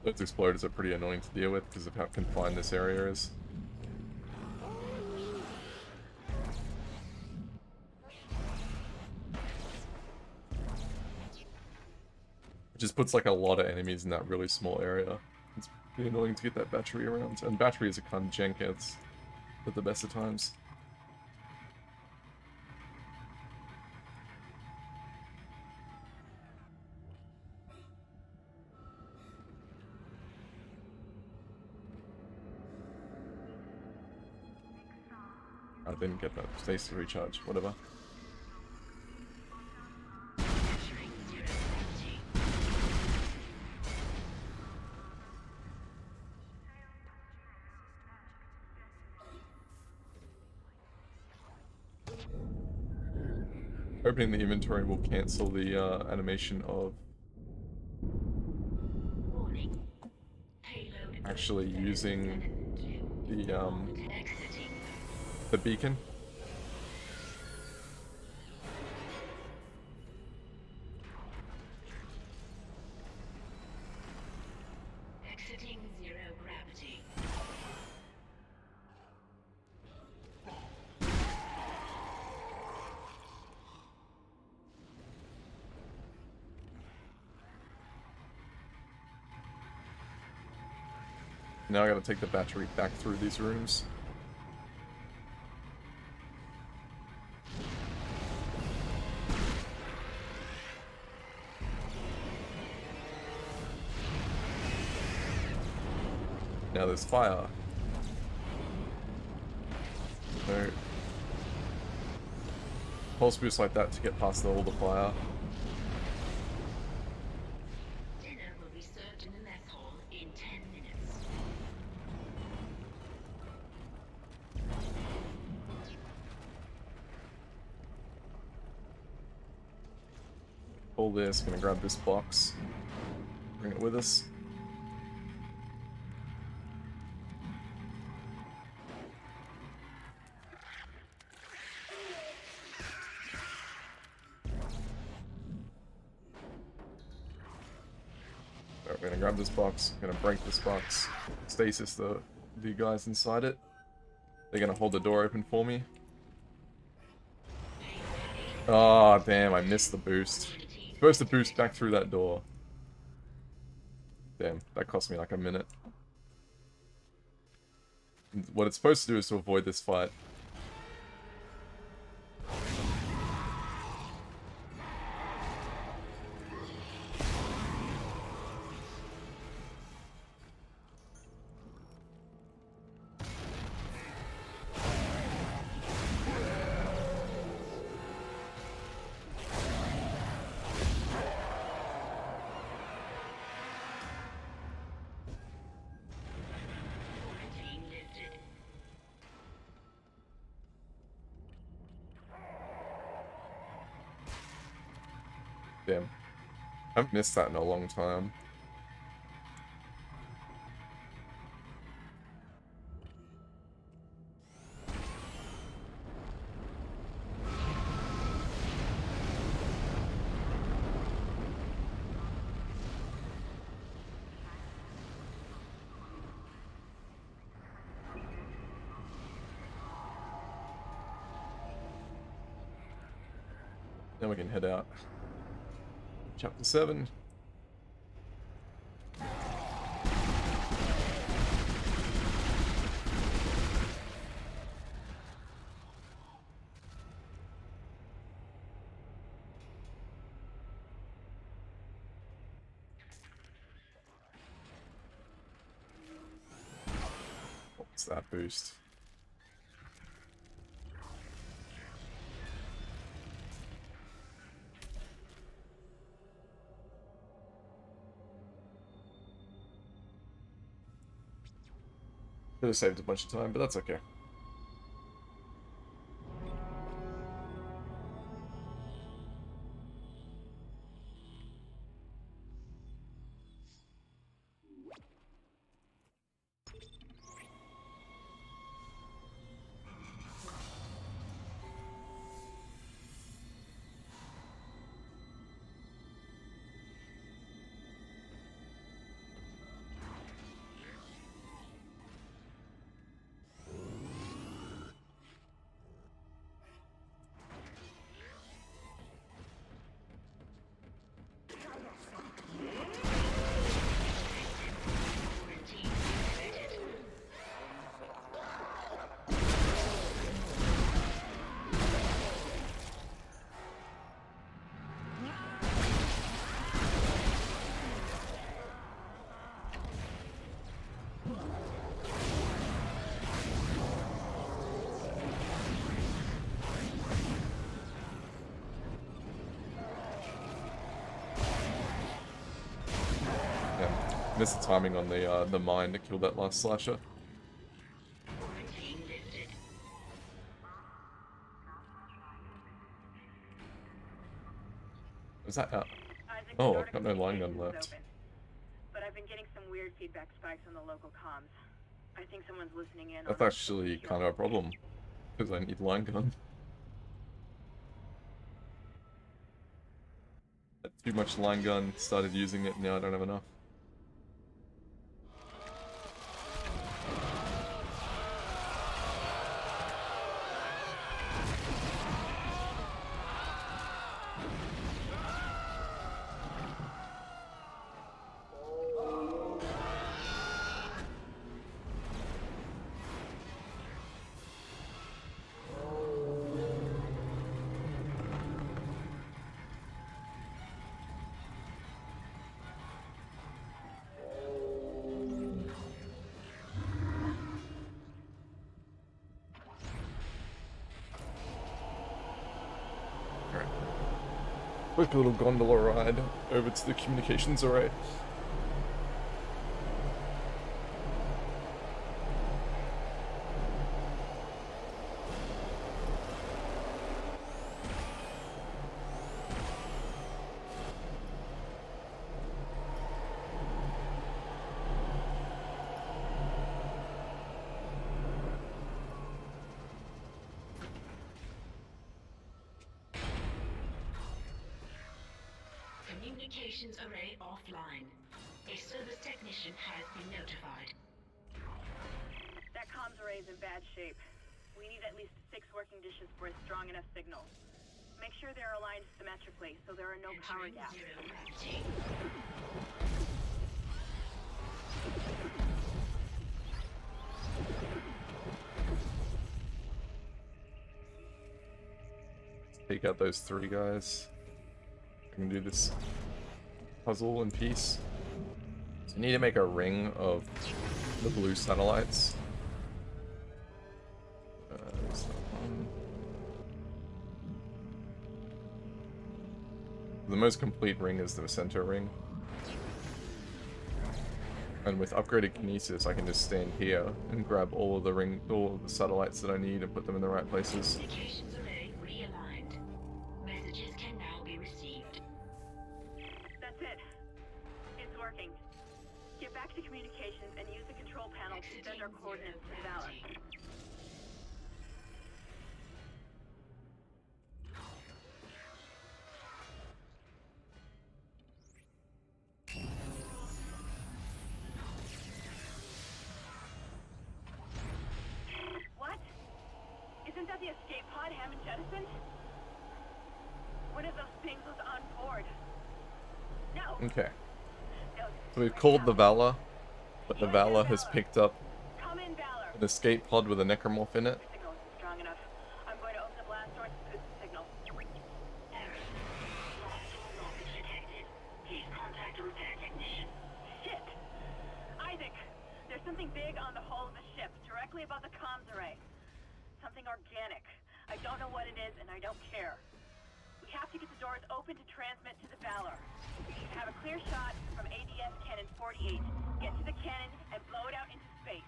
Speaker 4: Those exploders are pretty annoying to deal with because of how confined this area is. It just puts like a lot of enemies in that really small area. It's pretty annoying to get that battery around. And batteries are kind of janky at the best of times. I didn't get that stasis recharge, whatever. Opening the inventory will cancel the animation of
Speaker 6: Warning. Payload
Speaker 4: actually using
Speaker 6: exiting.
Speaker 4: the beacon.
Speaker 6: Exiting zero gravity.
Speaker 4: Now I gotta take the battery back through these rooms. Now there's fire. So, pulse boost like that to get past all the fire.
Speaker 6: Dinner will be served in the mess hall in 10 minutes.
Speaker 4: Pull this, gonna grab this box. Bring it with us. Alright, we're gonna grab this box, gonna break this box, stasis the guys inside it. They're gonna hold the door open for me. Oh, damn, I missed the boost. Supposed to boost back through that door. Damn, that cost me like a minute. What it's supposed to do is to avoid this fight.
Speaker 6: Quarantine lifted.
Speaker 4: Damn. I've missed that in a long time. Then we can head out. Chapter 7. What's that boost? Could have saved a bunch of time, but that's okay. Missed the timing on the mine to kill that last slasher.
Speaker 6: Quarantine lifted.
Speaker 4: Was that
Speaker 7: Isaac, the
Speaker 4: Oh,
Speaker 7: door
Speaker 4: I've
Speaker 7: to
Speaker 4: got no line gun
Speaker 7: communications is
Speaker 4: left.
Speaker 7: open. But I've been getting some weird feedback spikes on the local comms. I think someone's listening in
Speaker 4: That's
Speaker 7: on
Speaker 4: actually kind of a problem. Because I need line gun. Had too much line gun, started using it, now I don't have enough. Quick little gondola ride over to the communications array.
Speaker 6: Communications array offline. A service technician has been notified.
Speaker 7: That comms array is in bad shape. We need at least 6 working dishes for a strong enough signal. Make sure they're aligned symmetrically so there are no power gaps.
Speaker 6: Zero gravity.
Speaker 4: Take out those 3 guys. I can do this puzzle in peace. So I need to make a ring of the blue satellites. There's that one. The most complete ring is the center ring. And with upgraded kinesis, I can just stand here and grab all of the satellites that I need and put them in the right places.
Speaker 6: Communications array realigned. Messages can now be received.
Speaker 7: That's it. It's working. Get back to communications and use the control panel to send our coordinates to Valor. What? Isn't that the escape pod Hammond jettisoned? One of those things was on board. No.
Speaker 4: Okay.
Speaker 7: No.
Speaker 4: So we've called the Valor, but the Valor has picked up
Speaker 7: Come in, Valor.
Speaker 4: an escape pod with a necromorph in it.
Speaker 7: Signal isn't strong enough. I'm going to open the blast door to boost the signal.
Speaker 6: Error. Blast door blockage detected. Please contact a repair technician.
Speaker 7: Shit! Isaac, there's something big on the hull of the ship, directly above the comms array. Something organic. I don't know what it is, and I don't care. We have to get the doors open to transmit to the Valor. We should have a clear shot from ADS Cannon 48. Get to the cannon and blow it out into space.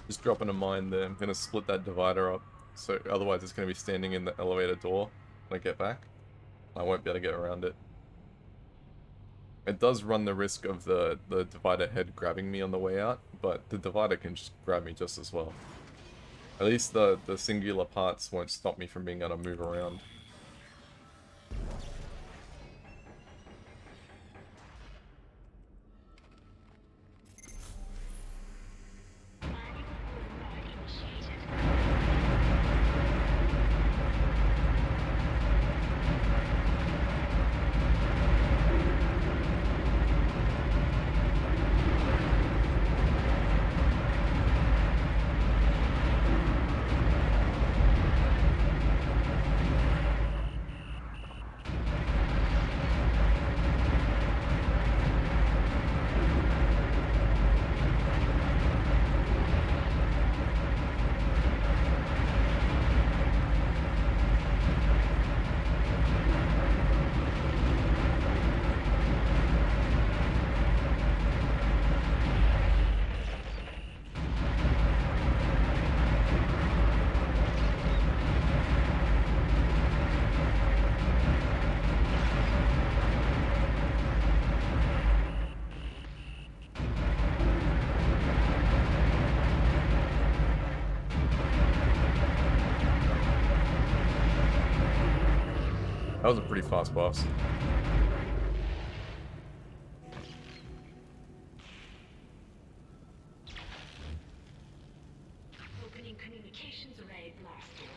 Speaker 4: Just dropping a mine there. I'm gonna split that divider up, so otherwise it's gonna be standing in the elevator door when I get back. I won't be able to get around it. It does run the risk of the divider head grabbing me on the way out, but the divider can just grab me just as well. At least the singular parts won't stop me from being able to move around. That was a pretty fast boss.
Speaker 6: Opening communications array blast doors.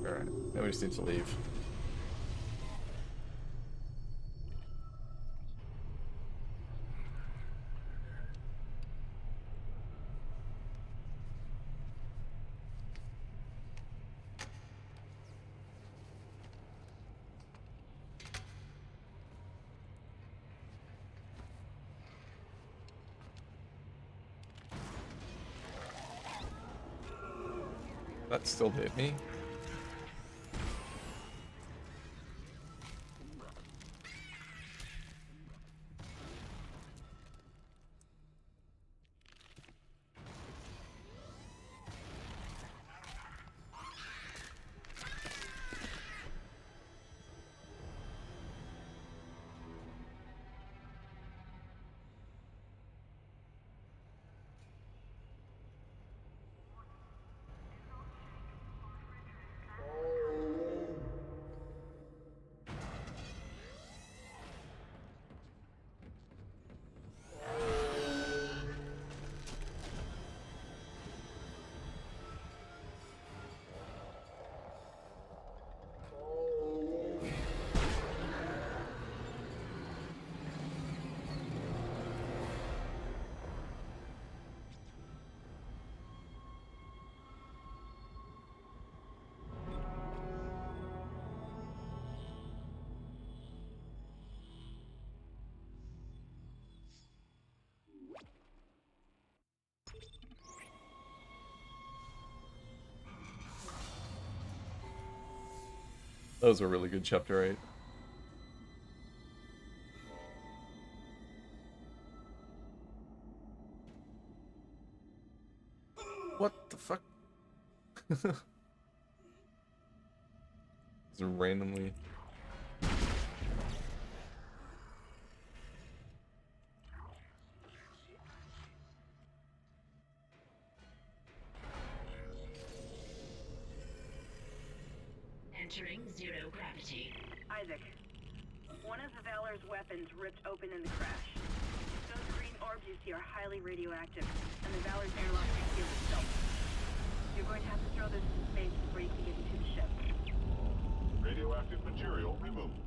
Speaker 4: Alright, now we just need to leave. That still hit me. That was a really good chapter 8. What the fuck? Just randomly.
Speaker 6: Entering zero gravity.
Speaker 7: Isaac, one of the Valor's weapons ripped open in the crash. Those green orbs you see are highly radioactive, and the Valor's airlock conceals itself. You're going to have to throw this in space before you can get into the ship.
Speaker 11: Radioactive material removed.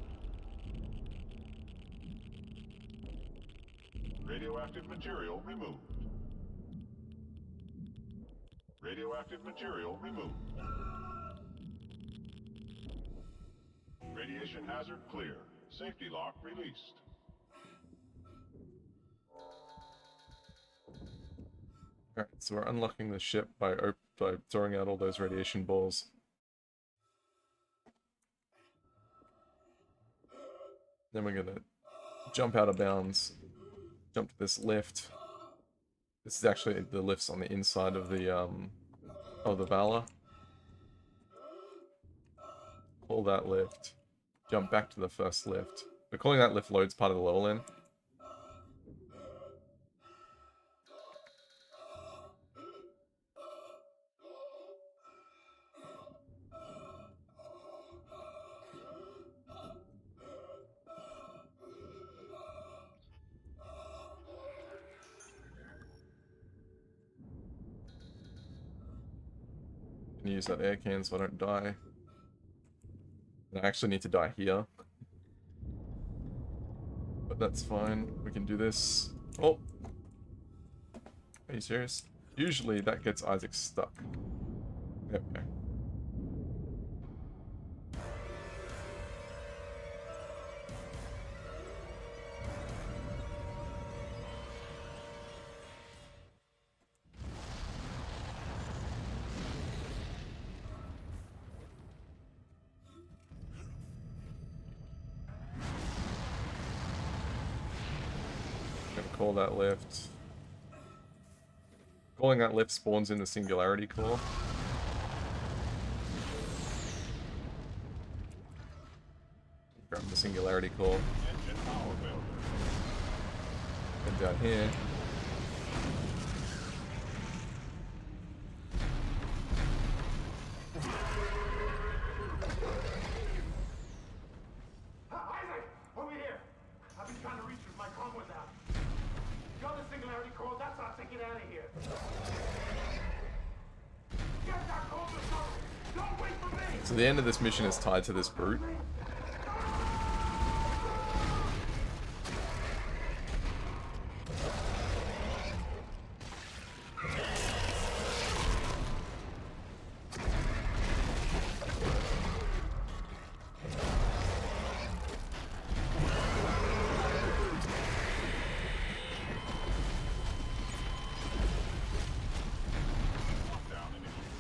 Speaker 11: Radioactive material removed. Radioactive material removed. Radiation hazard clear. Safety lock released.
Speaker 4: Alright, so we're unlocking the ship by throwing out all those radiation balls. Then we're gonna jump out of bounds, jump to this lift. This is actually the lift's on the inside of the Valor. Pull that lift, jump back to the first lift. We're calling that lift loads part of the level in. Can use that air can so I don't die. And I actually need to die here. But that's fine. We can do this. Oh! Are you serious? Usually that gets Isaac stuck. There we go. Gonna call that lift. Calling that lift spawns in the Singularity Core. Grab the Singularity Core.
Speaker 11: Engine power failure.
Speaker 4: And down here.
Speaker 8: Isaac! Over here! I've been trying to reach you. My comm was out. Got the Singularity Core, that's our ticket out of here. Get that core to something! Don't wait for me!
Speaker 4: So the end of this mission is tied to this brute.
Speaker 11: Lockdown initiated.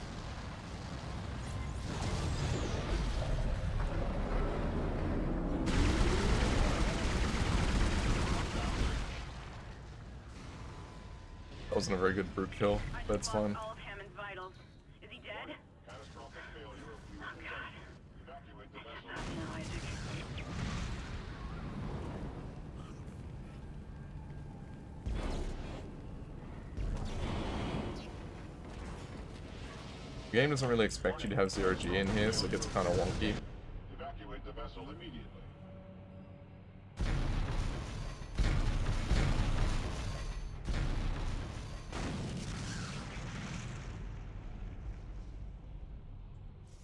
Speaker 4: That wasn't a very good brute kill, but it's fine.
Speaker 7: All of Hammond's vitals. Is he dead?
Speaker 11: Catastrophic failure of fuel
Speaker 7: Oh, God.
Speaker 11: containment. Evacuate the vessel.
Speaker 7: No, Isaac.
Speaker 4: The game doesn't really expect you to have 0G in here, so it gets kind of wonky.
Speaker 11: Evacuate the vessel immediately.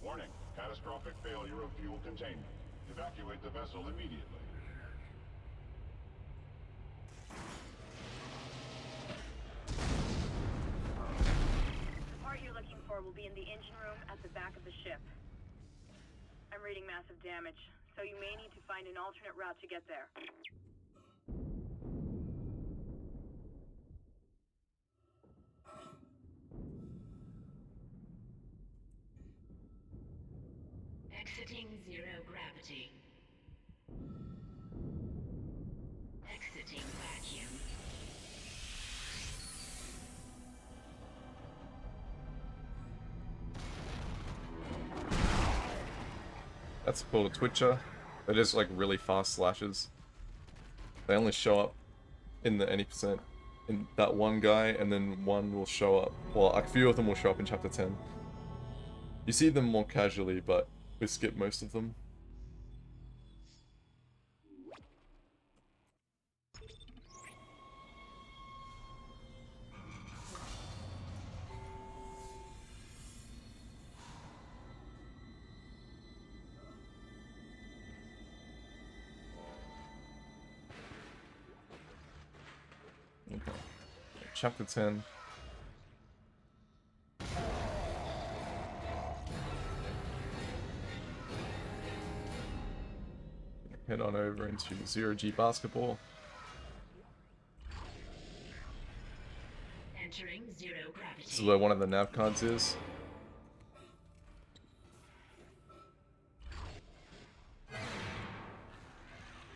Speaker 11: Warning. Catastrophic failure of fuel containment. Evacuate the vessel immediately.
Speaker 7: The part you're looking for will be in the engine room at the back of the ship. I'm reading massive damage, so you may need to find an alternate route to get there.
Speaker 6: Exiting zero gravity. Exiting vacuum.
Speaker 4: That's called a Twitcher. They're just like really fast slashes. They only show up in the any percent in that one guy, and then one will show up. Well, a few of them will show up in chapter 10. You see them more casually, but we skip most of them. Okay. Chapter 10. Head on over into 0G basketball.
Speaker 6: Entering zero gravity.
Speaker 4: This is where one of the nav cards is.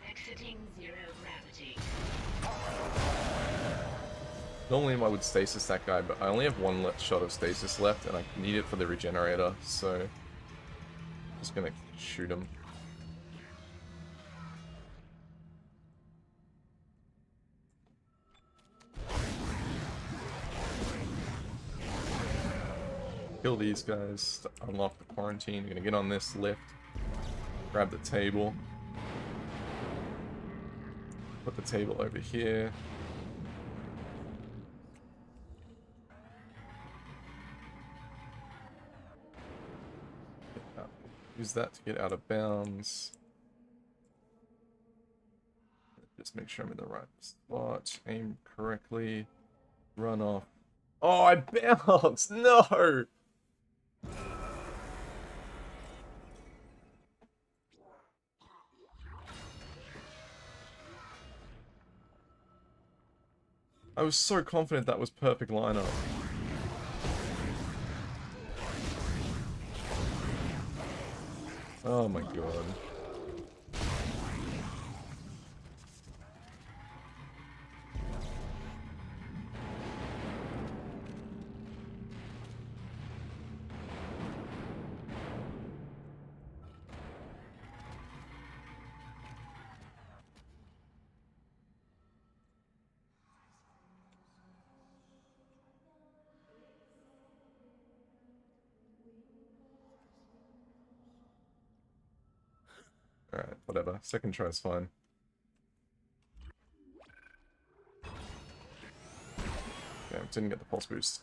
Speaker 6: Exiting zero gravity.
Speaker 4: Normally I would stasis that guy, but I only have one shot of stasis left, and I need it for the regenerator, so I'm just gonna shoot him. Kill these guys to unlock the quarantine. Gonna get on this lift, grab the table, put the table over here. Use that to get out of bounds. Just make sure I'm in the right spot. Aim correctly. Run off. Oh, I bounced! No! I was so confident that was perfect lineup. Oh my god. Alright, whatever. Second try's fine. Yeah, didn't get the pulse boost.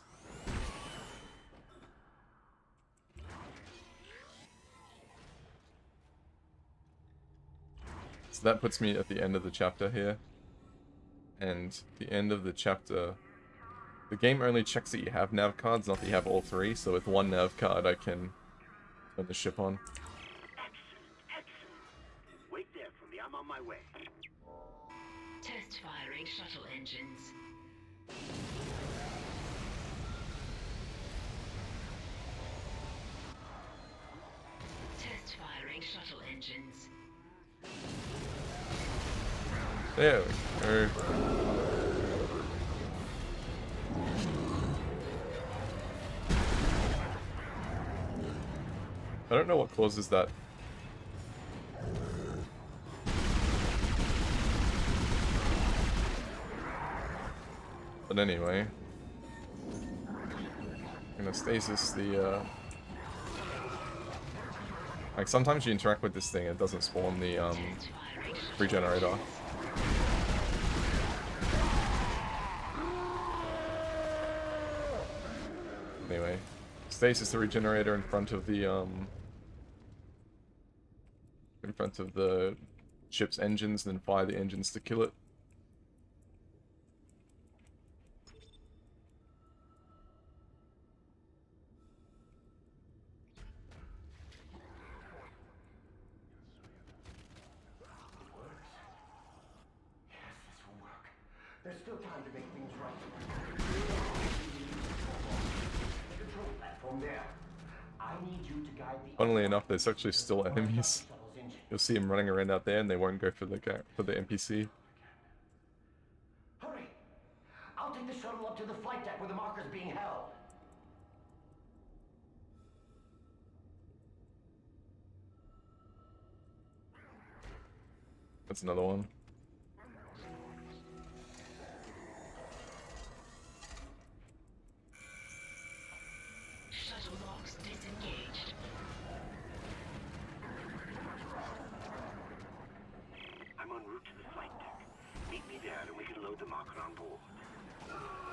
Speaker 4: So that puts me at the end of the chapter here. And the end of the chapter... The game only checks that you have nav cards, not that you have all three, so with one nav card I can turn the ship on.
Speaker 8: Wait there for me, I'm on my way.
Speaker 6: Test firing shuttle engines. Test firing shuttle engines.
Speaker 4: There we go. I don't know what causes that. But anyway, I'm gonna stasis the, like sometimes you interact with this thing, it doesn't spawn the, regenerator. Anyway, stasis the regenerator in front of the, ship's engines, then fire the engines to kill it.
Speaker 12: There's still time to make things right. The control platform there. I need you to guide the...
Speaker 4: Funnily enough, there's actually still enemies. You'll see them running around out there, and they won't go for the NPC.
Speaker 12: Hurry! I'll take the shuttle up to the flight deck where the marker's being held.
Speaker 4: That's another one.
Speaker 6: Shuttle locks disengaged.
Speaker 8: I'm en route to the flight deck. Meet me there and we can load the marker on board.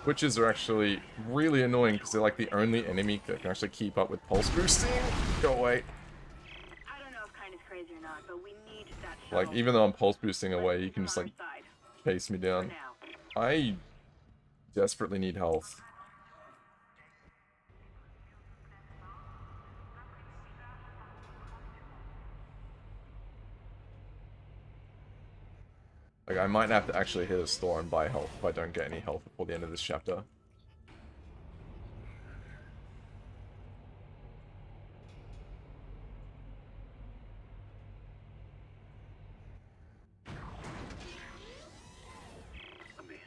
Speaker 4: Witches are actually really annoying because they're like the only enemy that can actually keep up with pulse boosting. Go away.
Speaker 7: I don't know if kind is crazy or not, but we need that
Speaker 4: Like,
Speaker 7: shuttle.
Speaker 4: even though I'm pulse boosting away, you can just like chase me down. I desperately need health. Like, I might have to actually hit a store and buy health if I don't get any health before the end of this chapter.
Speaker 8: Amelia?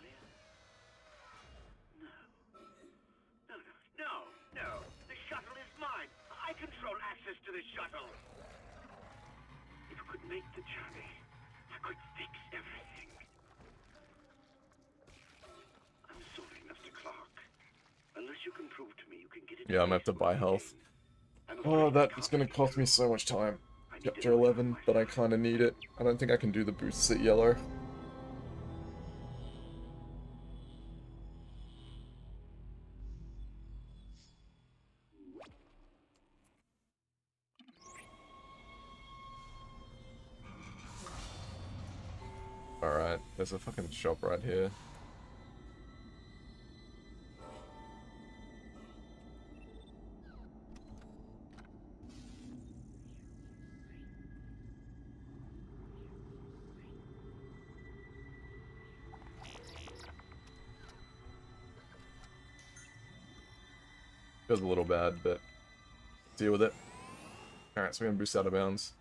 Speaker 8: No. The shuttle is mine. I control access to the shuttle. If you could make the journey, I could fix everything. I'm sorry, Mr. Clark. Unless you can prove to me you can get it.
Speaker 4: Yeah, I'm gonna have to buy health. Oh, that is gonna cost me so much time. Chapter 11, but I kinda need it. I don't think I can do the boosts at yellow. Alright, there's a fucking shop right here. Feels a little bad, but deal with it. Alright, so we're gonna boost out of bounds.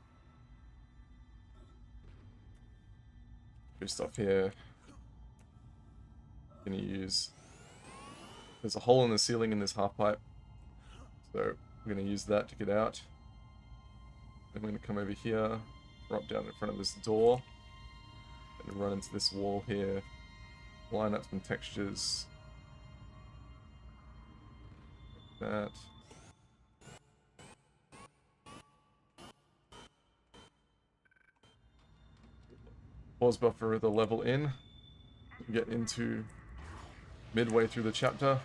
Speaker 4: Boost off here. Gonna use... There's a hole in the ceiling in this half pipe. So we're gonna use that to get out. Then we're gonna come over here, drop down in front of this door, and run into this wall here. Line up some textures. Like that. Pause buffer the level in. Get into midway through the chapter.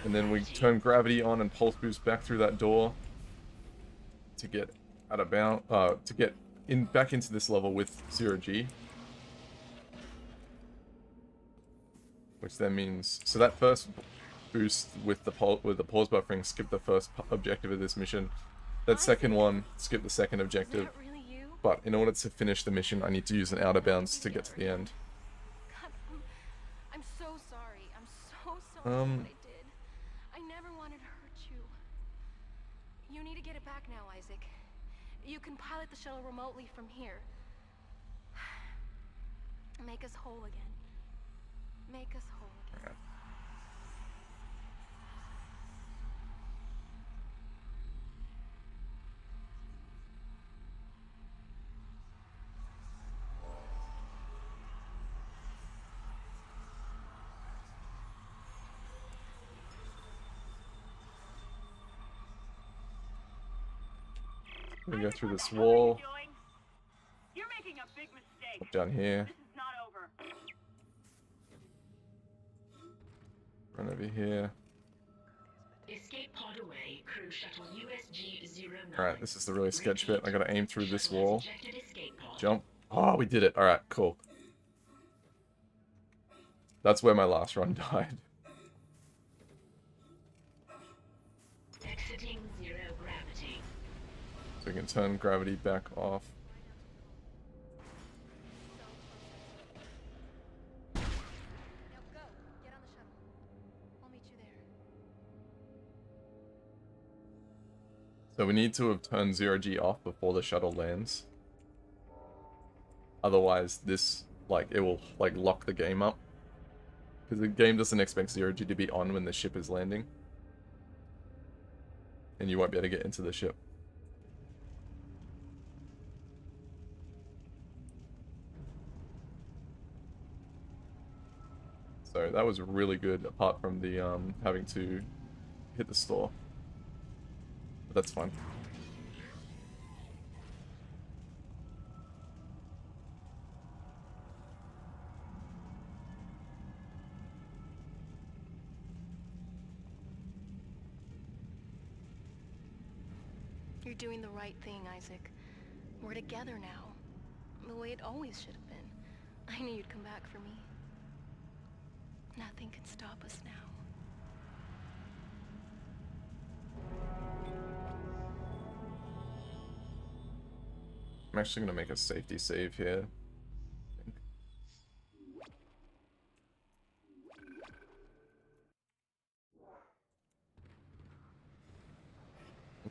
Speaker 4: And then we turn gravity on and pulse boost back through that door to get out of bound, to get in back into this level with 0G. Which then means, so that first boost with the pause buffering skipped the first objective of this mission. That second one skipped the second objective. But in order to finish the mission, I need to use an out of bounds to get to the end.
Speaker 9: God, I'm so sorry. I'm so sorry for what I did. I never wanted to hurt you. You need to get it back now, Isaac. You can pilot the shuttle remotely from here. Make us whole again. Make us whole again.
Speaker 4: Right. We go through this wall.
Speaker 7: You're making a big mistake.
Speaker 4: Up down here.
Speaker 7: This is not over.
Speaker 4: Run over here.
Speaker 6: Escape pod away, crew shuttle USG-09.
Speaker 4: Alright, this is the really sketch bit. I gotta aim through this wall. Jump. Oh, we did it. Alright, cool. That's where my last run died.
Speaker 6: Exiting zero gravity.
Speaker 4: So we can turn gravity back off.
Speaker 9: Now go. Get on the shuttle. I'll meet you there.
Speaker 4: So we need to have turned 0G off before the shuttle lands. Otherwise, this, like, it will, like, lock the game up. Because the game doesn't expect 0G to be on when the ship is landing. And you won't be able to get into the ship. So that was really good, apart from the having to hit the store. But that's fine.
Speaker 9: You're doing the right thing, Isaac. We're together now. The way it always should have been. I knew you'd come back for me. Nothing can stop us now.
Speaker 4: I'm actually going to make a safety save here.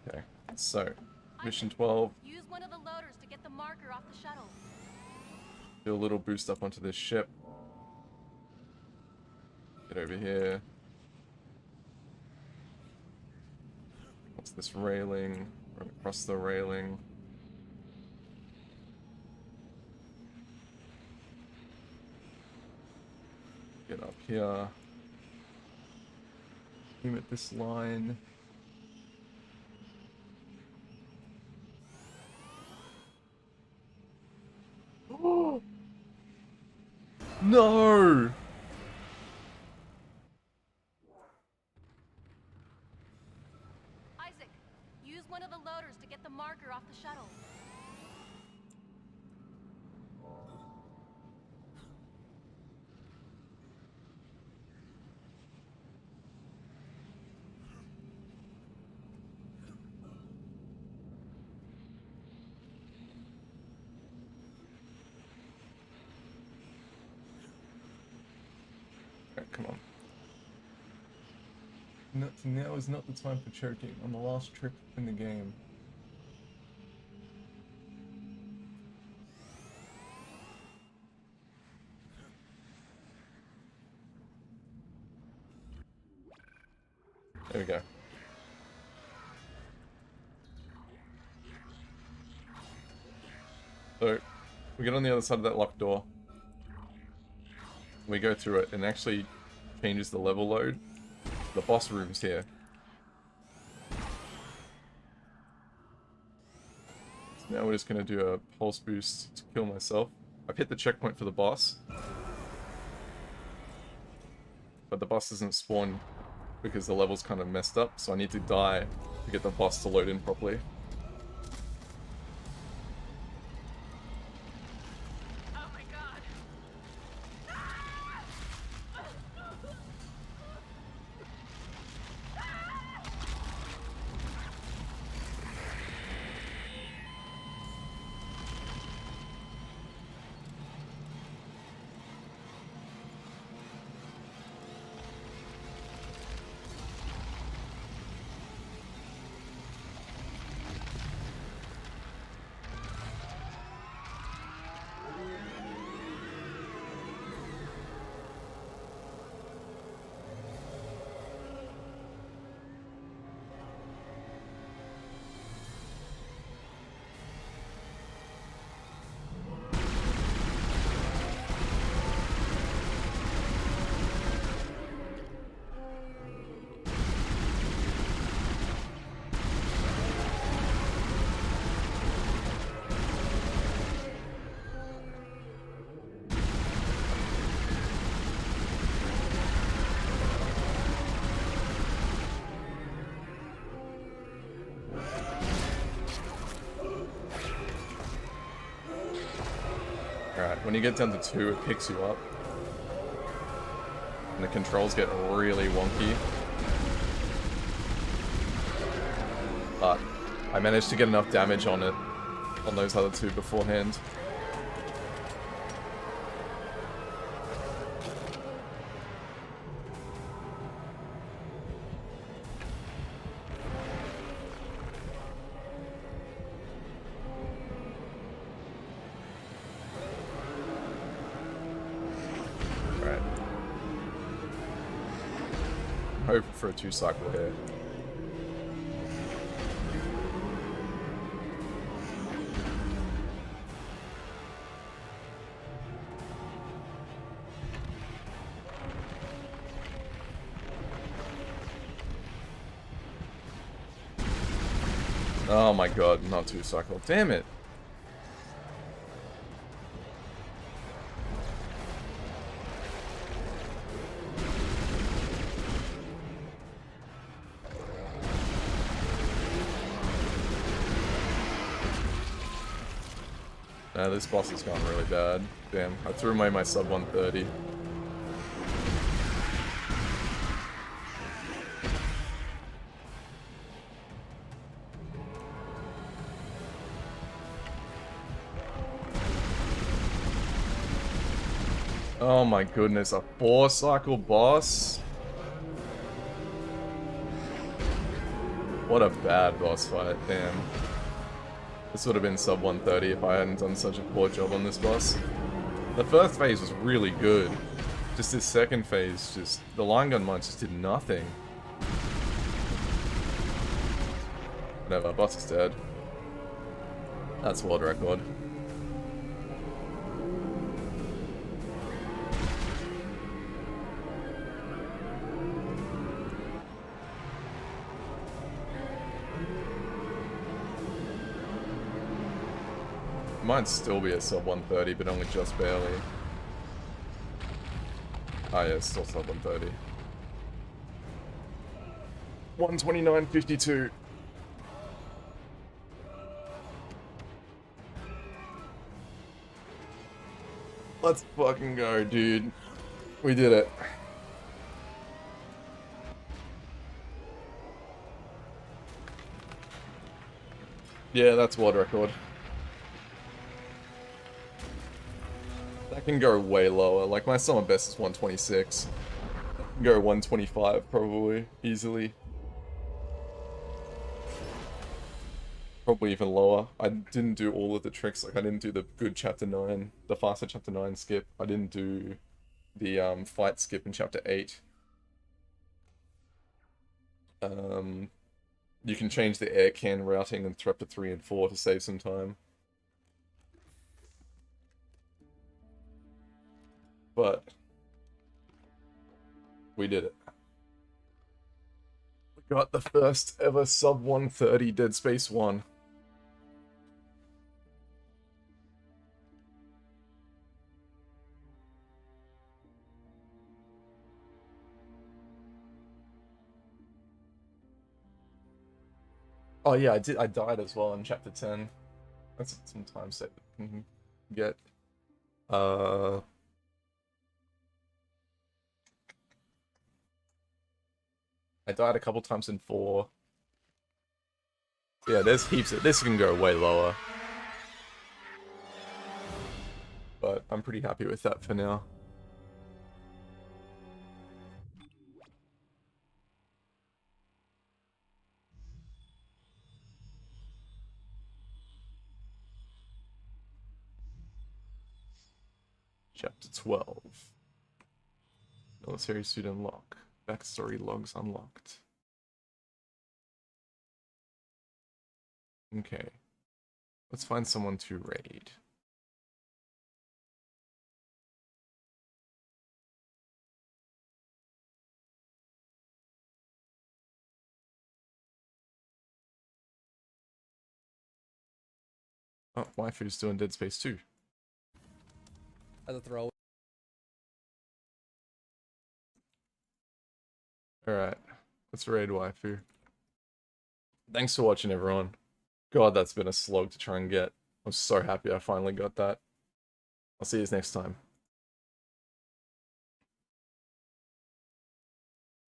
Speaker 4: Okay, so mission 12.
Speaker 9: Use one of the loaders to get the marker off the shuttle.
Speaker 4: Do a little boost up onto this ship. Get over here. What's this railing? Run across the railing. Get up here. Aim at this line. Oh! No!
Speaker 9: Isaac, use one of the loaders to get the marker off the shuttle.
Speaker 4: Okay, come on. Now is not the time for choking on the last trick in the game. There we go. So, we get on the other side of that locked door. We go through it and actually changes the level load. The boss room's here. So now we're just going to do a pulse boost to kill myself. I've hit the checkpoint for the boss. But the boss doesn't spawn because the level's kind of messed up, so I need to die to get the boss to load in properly. When you get down to 2, it picks you up. And the controls get really wonky. But I managed to get enough damage on it, on those other 2 beforehand. Hope for a 2 cycle here. Oh my god, not 2 cycle. Damn it. This boss has gone really bad. Damn, I threw away my sub 130. Oh my goodness, a 4-cycle boss? What a bad boss fight, damn. This would have been sub 130 if I hadn't done such a poor job on this boss. The first phase was really good. Just this second phase, the line gun mine just did nothing. Whatever, boss is dead. That's world record. Might still be a sub 130, but only just barely. Ah, yeah, it's still sub 130. 129.52. Let's fucking go, dude. We did it. Yeah, that's world record. That can go way lower. Like, my summer best is 126. Go 125 probably, easily. Probably even lower. I didn't do all of the tricks, like I didn't do the good chapter 9, the faster chapter 9 skip. I didn't do the fight skip in chapter 8. You can change the air can routing in chapter 3 and 4 to save some time. But we did it. We got the first ever sub 130 Dead Space 1. Oh yeah, I died as well in chapter 10. That's some time set can get. I died a couple times in 4. Yeah, there's heaps of... This can go way lower. But I'm pretty happy with that for now. Chapter 12. Military suit unlock. Backstory logs unlocked. Okay. Let's find someone to raid. Oh, waifu's doing Dead Space 2.
Speaker 13: As a throw.
Speaker 4: Alright, let's raid waifu. Thanks for watching, everyone. God, that's been a slog to try and get. I'm so happy I finally got that. I'll see you next time.